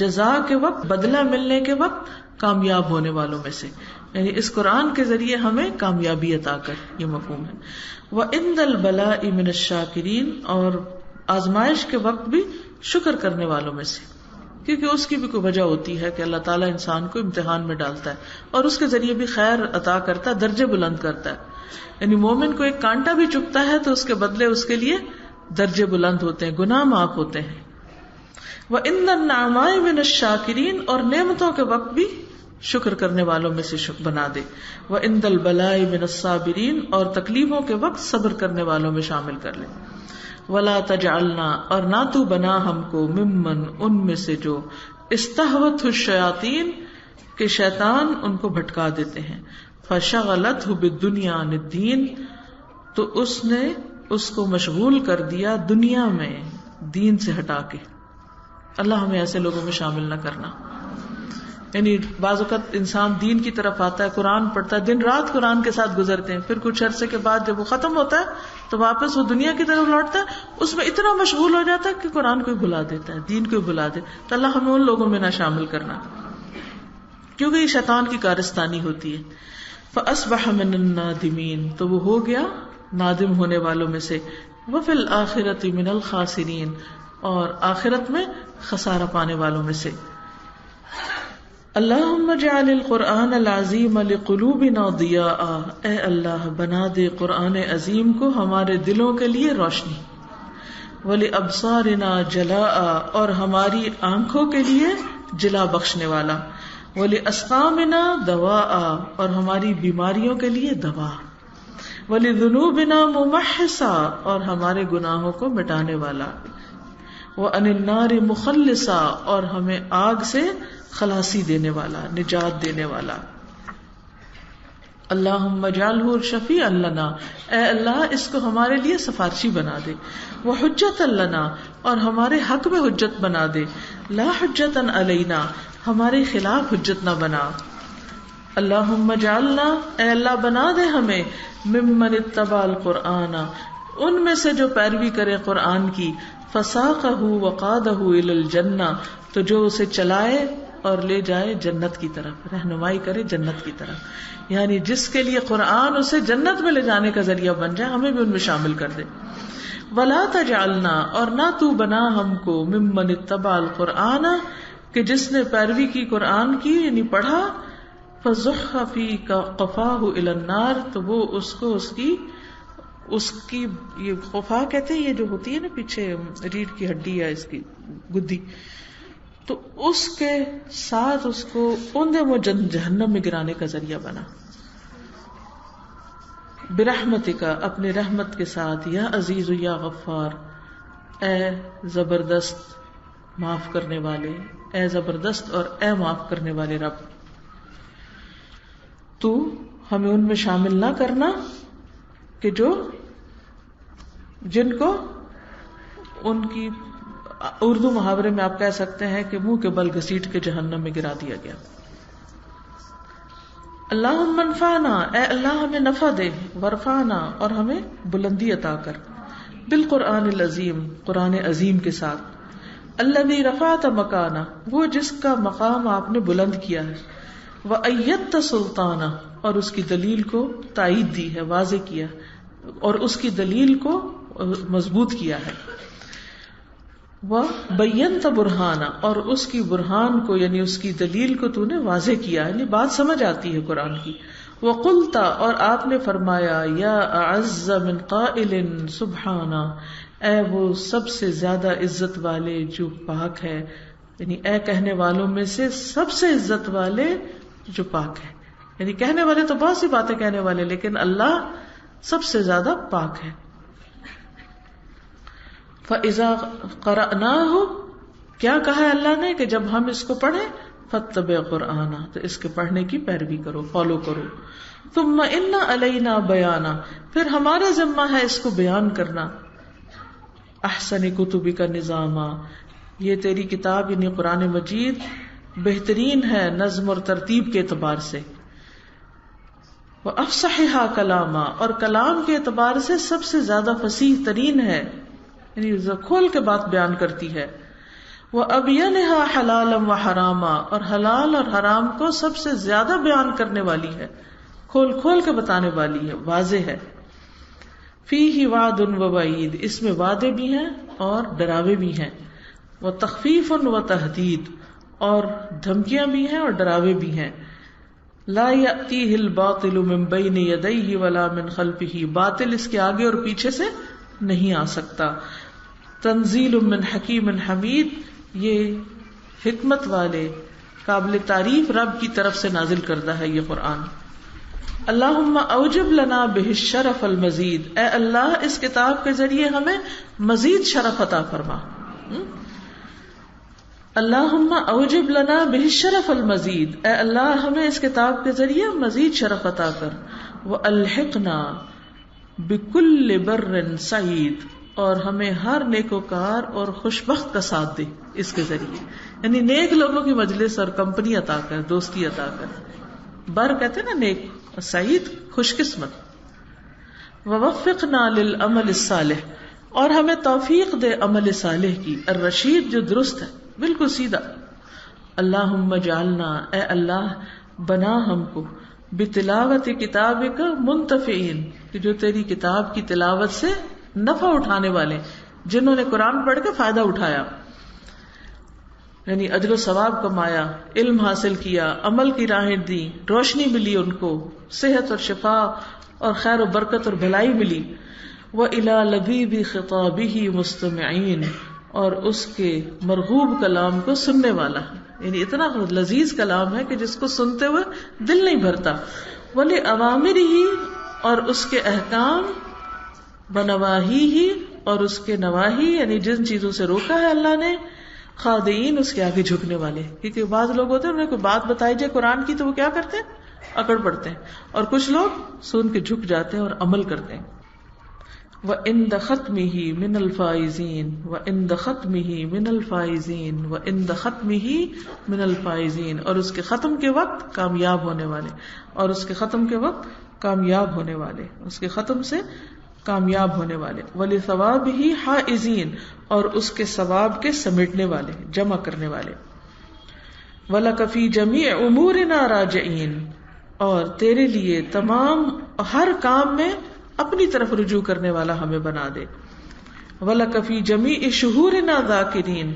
جزا کے وقت، بدلہ ملنے کے وقت کامیاب ہونے والوں میں سے، یعنی اس قرآن کے ذریعے ہمیں کامیابی عطا کر، یہ مفہوم ہے۔ وعند البلاء من الشاکرین اور آزمائش کے وقت بھی شکر کرنے والوں میں سے، کیونکہ اس کی بھی کوئی وجہ ہوتی ہے کہ اللہ تعالیٰ انسان کو امتحان میں ڈالتا ہے اور اس کے ذریعے بھی خیر عطا کرتا ہے، درجے بلند کرتا ہے، یعنی مومن کو ایک کانٹا بھی چبھتا ہے تو اس کے بدلے اس کے لیے درجے بلند ہوتے ہیں، گناہ معاف ہوتے ہیں۔ وَإِنَّ النَّعْمَاءِ مِنَ الشَّاكِرِينَ اور نعمتوں کے وقت بھی شکر کرنے والوں میں سے بنا دے، وَعِندَ الْبَلَاءِ مِنَ الصَّابِرِينَ اور تکلیفوں کے وقت صبر کرنے والوں میں شامل کر لے۔ وَلَا تَجْعَلْنَا اور نہ تو بنا ہم کو، ممن ان میں سے جو، استہوتہ الشیاطین کہ شیطان ان کو بھٹکا دیتے ہیں، فشغلتہ بالدنیا عن الدین تو اس نے اس کو مشغول کر دیا دنیا میں دین سے ہٹا کے۔ اللہ ہمیں ایسے لوگوں میں شامل نہ کرنا، یعنی بعض اوقات انسان دین کی طرف آتا ہے، قرآن پڑھتا ہے، دن رات قرآن کے ساتھ گزرتے ہیں، پھر کچھ عرصے کے بعد جب وہ ختم ہوتا ہے تو واپس وہ دنیا کی طرف لوٹتا ہے، اس میں اتنا مشغول ہو جاتا ہے کہ قرآن کو بھلا دیتا ہے، دین کو بھلا دے، تو اللہ ہمیں ان لوگوں میں نہ شامل کرنا، کیونکہ یہ شیطان کی کارستانی ہوتی ہے۔ فَأَصْبَحَ مِنَ النَّادِمِينَ تو وہ ہو گیا نادم ہونے والوں میں سے، وَفِي الْآخِرَةِ مِنَ الْخَاسِرِينَ اور آخرت میں خسارہ پانے والوں میں سے۔ اللہم اجعل القرآن العظیم لقلوبنا ضیاء، اے اللہ بنا دے قرآن عظیم کو ہمارے دلوں کے لیے روشنی، ولابصارنا جلاء اور ہماری آنکھوں کے لیے جلا بخشنے والا، ولاسقامنا دواء اور ہماری بیماریوں کے لیے دوا، ولذنوبنا ممحصا اور ہمارے گناہوں کو مٹانے والا، وعن النار مخلصا اور ہمیں آگ سے خلاصی دینے والا، نجات دینے والا۔ اللہم اجعلہ شفیعا لنا، اے اللہ اس کو ہمارے لیے سفارشی بنا دے، وحجتا لنا اور ہمارے حق میں حجت بنا دے، لا حجتا علینا ہمارے خلاف حجت نہ بنا۔ اللہم اجعلنا اے اللہ بنا دے ہمیں، ممن اتبع القرآن ان میں سے جو پیروی کرے قرآن کی، فساقہ وقادہ الی الجنہ تو جو اسے چلائے اور لے جائے جنت کی طرف، رہنمائی کرے جنت کی طرف، یعنی جس کے لیے قرآن اسے جنت میں لے جانے کا ذریعہ بن جائے، ہمیں بھی ان میں شامل کر دے۔ ولا تجعلنا اور نہ تو بنا ہم کو، ممن اتبع القرآن کہ جس نے پیروی کی قرآن کی، یعنی پڑھا، فزح فی قفاہ الی النار تو وہ اس کو اس کی یہ قفا کہتے ہیں، یہ جو ہوتی ہے نا پیچھے ریڑھ کی ہڈی ہے، اس کی گدی، تو اس کے ساتھ اس کو اوندھے جہنم میں گرانے کا ذریعہ بنا۔ برحمتک اپنے رحمت کے ساتھ، یا عزیز یا غفار اے زبردست معاف کرنے والے، اے زبردست اور اے معاف کرنے والے رب، تو ہمیں ان میں شامل نہ کرنا کہ جن کو ان کی اردو محاورے میں آپ کہہ سکتے ہیں کہ منہ کے بل گھسیٹ کے جہنم میں گرا دیا گیا. اللہم انفعنا، اے اللہ ہمیں نفع دے، ورفعنا، اور ہمیں بلندی عطا کر، بالقرآن العظیم، قرآن عظیم کے ساتھ، الذی رفعت مکانہ، وہ جس کا مقام آپ نے بلند کیا ہے، وأیدت سلطانہ، اور اس کی دلیل کو تائید دی ہے، واضح کیا، اور اس کی دلیل کو مضبوط کیا ہے، وبینت برہانہ، اور اس کی برہان کو یعنی اس کی دلیل کو تو نے واضح کیا، یعنی بات سمجھ آتی ہے قرآن کی. وقلت، اور آپ نے فرمایا، یا اعز من قائل سبحانہ، اے وہ سب سے زیادہ عزت والے جو پاک ہے، یعنی اے کہنے والوں میں سے سب سے عزت والے جو پاک ہے. یعنی کہنے والے تو بہت سی باتیں کہنے والے، لیکن اللہ سب سے زیادہ پاک ہے. فَإِذَا قَرَأْنَاهُ، کیا کہا ہے اللہ نے کہ جب ہم اس کو پڑھیں، فَاتَّبِعْ قُرْآنَ، تو اس کے پڑھنے کی پیروی کرو، فالو کرو. ثُمَّ إِنَّ عَلَيْنَا بَيَانًا، پھر ہمارا ذمہ ہے اس کو بیان کرنا. احسن کتبک نظاما، یہ تیری کتاب یعنی قرآن مجید بہترین ہے نظم اور ترتیب کے اعتبار سے. وَأَفْصَحِهَا كَلَامًا، اور کلام کے اعتبار سے سب سے زیادہ فصیح ترین ہے، یعنی کھول کے بات بیان کرتی ہے. وَأَبْيَنِهَا حَلَالًا وَحَرَامًا، اور حلال اور حرام کو سب سے زیادہ بیان کرنے والی ہے، کھول کھول کے بتانے والی ہے، واضح ہے. فِيهِ وَعْدٌ وَوَعِيدٌ، اس میں وعدے بھی ہیں اور ڈراوے بھی ہیں. وَتَخْفِيفٌ وَتَهْدِيدٌ، اور دھمکیاں بھی ہیں اور ڈراوے بھی ہیں. لا يأتيه الباطل من بين يديه ولا من خلفه، باطل اس کے آگے اور پیچھے سے نہیں آ سکتا. تنزیل من حکیم حمید، یہ حکمت والے قابل تعریف رب کی طرف سے نازل کردہ ہے یہ قرآن. اللہم اوجب لنا بہ الشرف المزید، اے اللہ اس کتاب کے ذریعے ہمیں مزید شرف عطا فرما. اللہم اوجب لنا بہ الشرف المزید، اے اللہ ہمیں اس کتاب کے ذریعے مزید شرف عطا کر. والحقنا بکل بر سعید، اور ہمیں ہر نیکوکار اور خوشبخت کا ساتھ دے اس کے ذریعے، یعنی نیک لوگوں کی مجلس اور کمپنی عطا کر، دوستی عطا کر. بر کہتے ہیں نا نیک، سعید خوش قسمت. ووفقنا للعمل الصالح، اور ہمیں توفیق دے عمل صالح کی، الرشید جو درست ہے، بالکل سیدھا. اللہم اجعلنا، اے اللہ بنا ہم کو، بتلاوت کتابک منتفعین، کہ جو تیری کتاب کی تلاوت سے نفع اٹھانے والے، جنہوں نے قرآن پڑھ کے فائدہ اٹھایا، یعنی اجر و ثواب کمایا، علم حاصل کیا، عمل کی راہیں دی، روشنی ملی ان کو، صحت اور شفا اور خیر و برکت اور بھلائی ملی. وَإِلَى لَبِيبِ خِطَابِهِ مُسْتَمِعِينَ، اور اس کے مرغوب کلام کو سننے والا، یعنی اتنا لذیذ کلام ہے کہ جس کو سنتے ہوئے دل نہیں بھرتا. وَلِأَوَامِرِهِ، اور اس کے احکام، وَنَوَاهِهِ، اور اس کے نواہی یعنی جن چیزوں سے روکا ہے اللہ نے، خاضعین، اس کے آگے جھکنے والے. کیونکہ بعض لوگ ہوتے ہیں انہیں کوئی بات بتائی جائے قرآن کی تو وہ کیا کرتے ہیں، اکڑ پڑتے ہیں، اور کچھ لوگ سن کے جھک جاتے ہیں اور عمل کرتے ہیں. وَعِنْدَ خَتْمِهِ مِنَ الْفَائِزِينَ، وَعِنْدَ خَتْمِهِ مِنَ الْفَائِزِينَ، وَعِنْدَ خَتْمِهِ مِنَ الْفَائِزِينَ، اور اس کے ختم کے وقت کامیاب ہونے والے، اور اس کے ختم کے وقت کامیاب ہونے والے، اس کے ختم سے کامیاب ہونے والے. وَلِثَوَابِهِ حَائِزِينَ، اور اس کے ثواب کے سمیٹنے والے، جمع کرنے والے. وَلَكَ فِي جَمِيعِ أُمُورِنَا رَاجِعِينَ، اور تیرے لیے تمام ہر کام میں اپنی طرف رجوع کرنے والا ہمیں بنا دے. وَلَكَ فِي جَمِيعِ شُهُورِنَا ذَاكِرِينَ،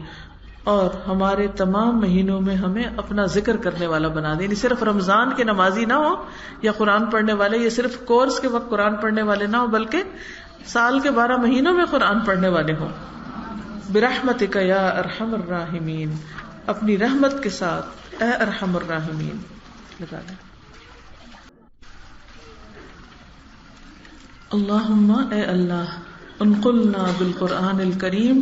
اور ہمارے تمام مہینوں میں ہمیں اپنا ذکر کرنے والا بنا دے. یعنی صرف رمضان کے نمازی نہ ہو یا قرآن پڑھنے والے، یا صرف کورس کے وقت قرآن پڑھنے والے نہ ہو، بلکہ سال کے 12 مہینوں میں قرآن پڑھنے والے ہوں. برحمتک یا ارحم الراحمین، اپنی رحمت کے ساتھ اے ارحم الراحمین. لگا دیں. اللہم، اے اللہ، انقلنا بالقرآن الکریم،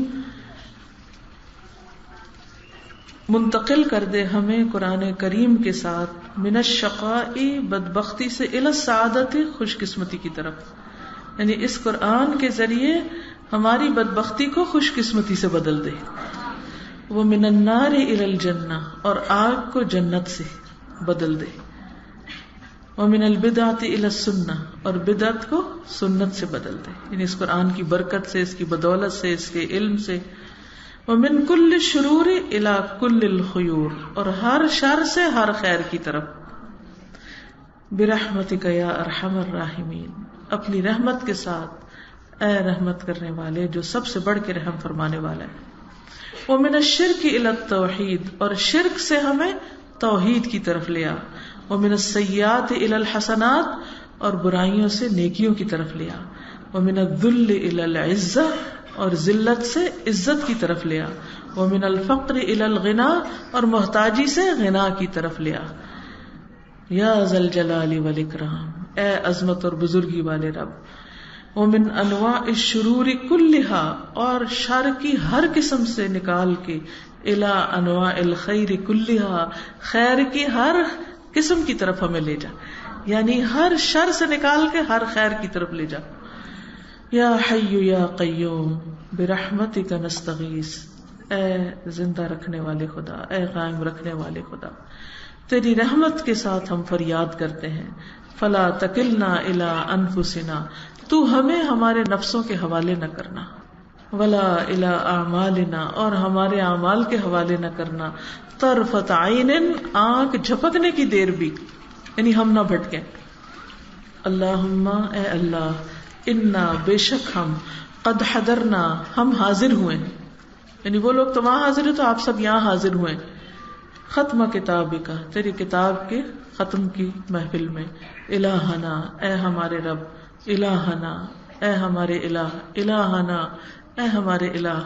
منتقل کر دے ہمیں قرآن کریم کے ساتھ، من الشقاء، بدبختی سے، الی السعادت، خوش قسمتی کی طرف. یعنی اس قرآن کے ذریعے ہماری بدبختی کو خوش قسمتی سے بدل دے. ومن النار الی الجنہ، اور آگ کو جنت سے بدل دے، ومن البدعۃ الی السنہ، اور بدعت کو سنت سے بدل دے، یعنی اس قرآن کی برکت سے، اس کی بدولت سے، اس کے علم سے، ومن کل الشرور الی کل الخیور، اور ہر شر سے ہر خیر کی طرف، برحمتک یا ارحم الراحمین، اپنی رحمت کے ساتھ اے رحمت کرنے والے جو سب سے بڑھ کے رحم فرمانے والا ہے، ومن الشرک الی التوحید، اور شرک سے ہمیں توحید کی طرف لیا، ومن السیئات الی الحسنات، اور برائیوں سے نیکیوں کی طرف لیا، ومن الذل الی العزہ، اور ذلت سے عزت کی طرف لیا، ومن الفقر الی الغنا، اور محتاجی سے غنا کی طرف لیا، یا ذا الجلال والاکرام، اے عظمت اور بزرگی والے رب، ومن انواع الشرور کلھا، اور شر کی ہر قسم سے نکال کے، الی انواع الخیر کلھا، خیر کی ہر قسم کی طرف ہمیں لے جا، یعنی ہر شر سے نکال کے ہر خیر کی طرف لے جا، یا حی یا قیوم برحمتک نستغیث، اے زندہ رکھنے والے خدا، اے قائم رکھنے والے خدا، تیری رحمت کے ساتھ ہم فریاد کرتے ہیں، فلا تکلنا الی انفسنا، تو ہمیں ہمارے نفسوں کے حوالے نہ کرنا، ولا الی اعمالنا، اور ہمارے اعمال کے حوالے نہ کرنا، طرفت عین، آنکھ جھپکنے کی دیر بھی، یعنی ہم نہ بھٹکیں، اللہم، اے اللہ، انا، بے شک ہم، قد حضرنا، ہم حاضر ہوئے، یعنی وہ لوگ تو وہاں حاضر ہیں تو آپ سب یہاں حاضر ہوئے، ختم کتاب کا، تیری کتاب کے ختم کی محفل میں، الہنا، اے ہمارے رب، الہنا، اے ہمارے الہ، الہنا، اے ہمارے الہ،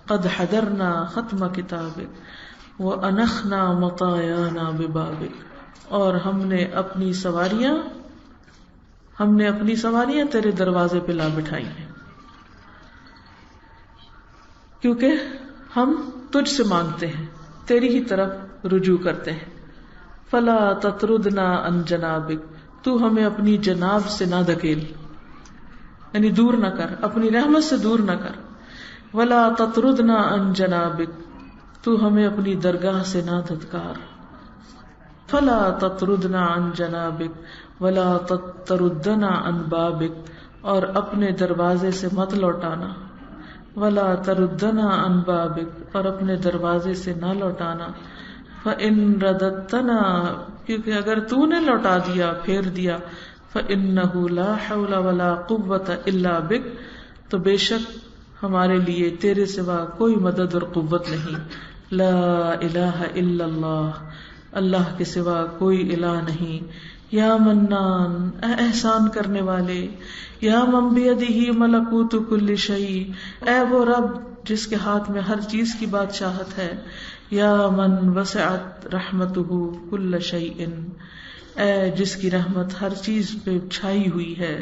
قد حضرنا ختم کتابک، وانخنا مطایانا ببابک، اور ہم نے اپنی سواریاں تیرے دروازے پہ لا بٹھائی ہیں، کیونکہ ہم تجھ سے مانگتے ہیں، تیری ہی طرف رجوع کرتے ہیں، فلا تطردنا عن جنابک، تو ہمیں اپنی جناب سے نہ دھکیل، یعنی دور نہ کر، اپنی رحمت سے دور نہ کر، ولا تطردنا عن جنابک، تو ہمیں اپنی درگاہ سے نہ دھتکار، فلا تطردنا عن جنابک ولا تردنا عن بابک، اور اپنے دروازے سے مت لوٹانا، ولا تردنا عن بابک، اور اپنے دروازے سے نہ لوٹانا، فإن رددتنا، کیونکہ اگر تو نے لوٹا دیا، پھیر دیا، فإنه لا حول ولا قوة الا بک، تو بے شک ہمارے لیے تیرے سوا کوئی مدد اور قوت نہیں، لا الہ الا اللہ، اللہ کے سوا کوئی الہ نہیں، یا منان، اے احسان کرنے والے، یا من بیدہ ملکوت کل شیء، اے وہ رب جس کے ہاتھ میں ہر چیز کی بادشاہت ہے، یا من وسعت رحمتہ کل شیء، اے جس کی رحمت ہر چیز پہ چھائی ہوئی ہے،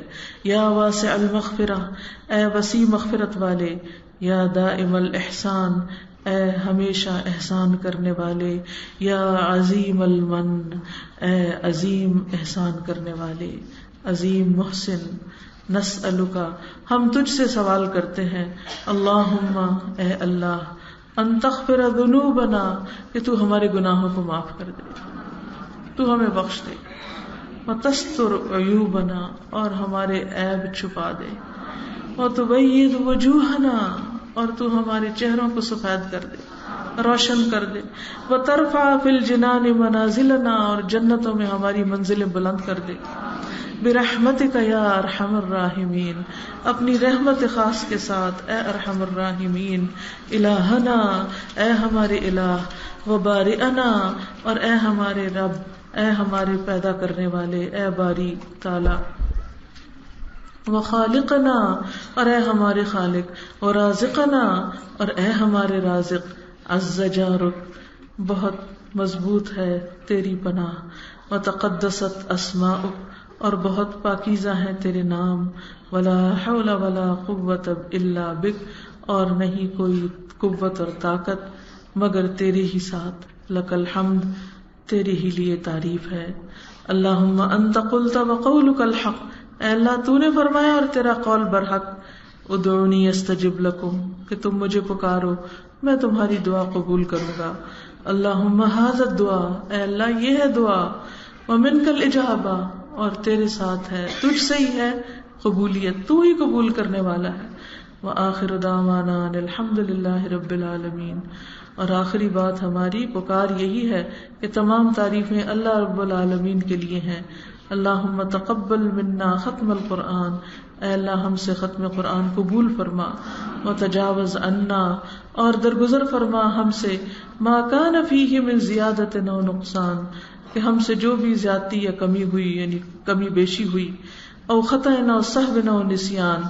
یا واسع المغفرہ، اے وسیع مغفرت والے، یا دائم الاحسان، اے ہمیشہ احسان کرنے والے، یا عظیم المن، اے عظیم احسان کرنے والے، عظیم محسن، نسألک، ہم تجھ سے سوال کرتے ہیں، اللہم، اے اللہ، ان تغفر ذنوبنا، کہ تو ہمارے گناہوں کو معاف کر دے، تو ہمیں بخش دے، وتستر عیوبنا، اور ہمارے عیب چھپا دے، وتبید وجوہنا، اور تو ہمارے چہروں کو سفید کر دے، روشن کر دے، وترفع فی الجنان منازلنا، اور جنتوں میں ہماری منزلیں بلند کر دے، برحمتک یا ارحم الراحمین، اپنی رحمت خاص کے ساتھ اے ارحم الراحمین، الہنا، اے ہمارے الہ، وبارئنا، اور اے ہمارے رب، اے ہمارے پیدا کرنے والے، اے باری تعالی، وخالقنا، اور اے ہمارے خالق، ورازقنا، اور اے ہمارے رازق، عز جارک، بہت مضبوط ہے تیری پناہ، وتقدست اسماؤک، اور بہت پاکیزہ ہیں تیرے نام، ولا حول ولا قوت الا بک، اور نہیں کوئی قوت اور طاقت مگر تیرے ہی ساتھ، لک الحمد، تیرے ہی لیے تعریف ہے، اللہم انت قلت وقولک الحق، اے اللہ تو نے فرمایا اور تیرا قول برحق، ادعونی استجب لکم، کہ تم مجھے پکارو میں تمہاری دعا قبول کروں گا. اللہم ھذا الدعاء، اے اللہ یہ ہے دعا، ومنک الاجابہ، اور تیرے ساتھ ہے، تجھ سے ہی ہے قبولیت، تو ہی قبول کرنے والا ہے. وآخر دعوانا ان الحمد للہ رب العالمین، اور آخری بات ہماری پکار یہی ہے کہ تمام تعریفیں اللہ رب العالمین کے لیے ہیں. اللہم تقبل منا ختم القرآن، اے اللہ ہم سے ختم قرآن قبول فرما. وتجاوز عنا، اور درگزر فرما ہم سے، ما کان فیہ من زیادت و نقصان، کہ ہم سے جو بھی زیادتی یا کمی ہوئی، یعنی کمی بیشی ہوئی، او خطا نہ سہو نہ نسیان،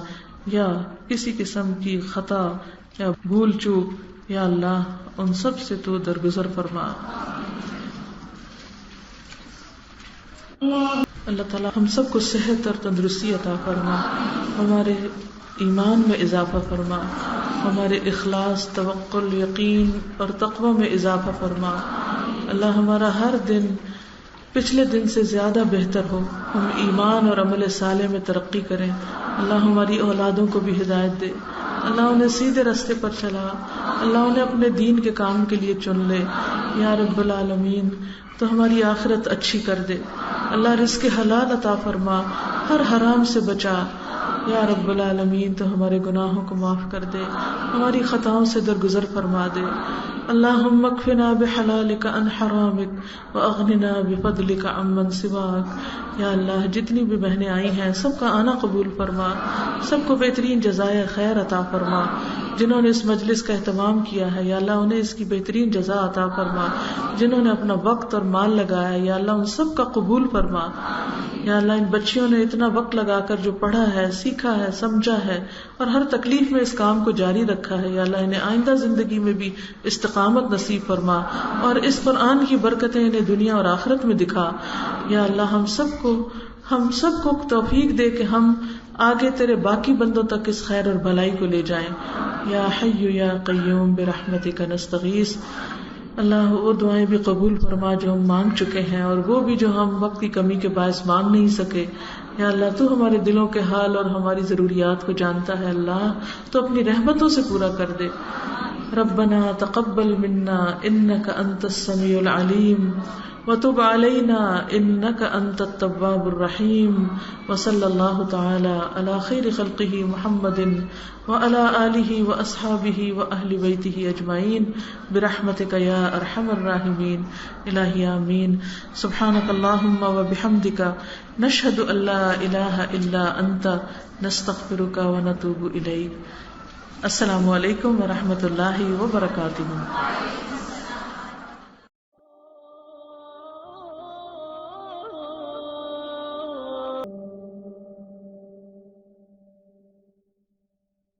یا کسی قسم کی خطا یا بھول چوک، یا اللہ ان سب سے تو درگزر فرما. اللہ تعالی ہم سب کو صحت اور تندرستی عطا فرما، ہمارے ایمان میں اضافہ فرما، ہمارے اخلاص، توکل، یقین اور تقوی میں اضافہ فرما. اللہ ہمارا ہر دن پچھلے دن سے زیادہ بہتر ہو، ہم ایمان اور عمل صالح میں ترقی کریں. اللہ ہماری اولادوں کو بھی ہدایت دے، اللہ انہیں سیدھے راستے پر چلا، اللہ انہیں اپنے دین کے کام کے لیے چن لے. یا رب العالمین تو ہماری آخرت اچھی کر دے. اللہ رزق حلال عطا فرما، ہر حرام سے بچا. یا رب العالمین تو ہمارے گناہوں کو معاف کر دے، ہماری خطاؤں سے درگزر فرما دے. اللہم اکفنا بحلالک عن حرامک واغننا بفضلک عمن سواک. یا اللہ جتنی بھی بہنیں آئی ہیں سب کا آنا قبول فرما، سب کو بہترین جزائے خیر عطا فرما. جنہوں نے اس مجلس کا اہتمام کیا ہے یا اللہ انہیں اس کی بہترین جزا عطا فرما. جنہوں نے اپنا وقت اور مال لگایا یا اللہ ان سب کا قبول فرما. یا اللہ ان بچیوں نے اتنا وقت لگا کر جو پڑھا ہے، سیکھا ہے، سمجھا ہے اور ہر تکلیف میں اس کام کو جاری رکھا ہے، یا اللہ انہیں آئندہ زندگی میں بھی استقامت نصیب فرما اور اس قرآن کی برکتیں انہیں دنیا اور آخرت میں دکھا. یا اللہ ہم سب کو توفیق دے کہ ہم آگے تیرے باقی بندوں تک اس خیر اور بھلائی کو لے جائیں. یا حی یا قیوم برحمتک نستغیث. اللہ وہ دعائیں بھی قبول فرما جو ہم مانگ چکے ہیں اور وہ بھی جو ہم وقت کی کمی کے باعث مانگ نہیں سکے. یا اللہ تو ہمارے دلوں کے حال اور ہماری ضروریات کو جانتا ہے، اللہ تو اپنی رحمتوں سے پورا کر دے. ربنا تقبل منا انک انت السمیع العلیم وتب علینا انک انت التواب الرحیم. وصلی اللہ تعالی علی خیر خلقہ محمد وعلی آلہ واصحابہ واہل بیتہ اجمعین برحمتک یا ارحم الراحمین. الہی آمین. سبحانک اللہم وبحمدک نشہد ان لا الہ الا انت نستغفرک ونتوب الیک. السلام علیکم ورحمۃ اللہ وبرکاتہ.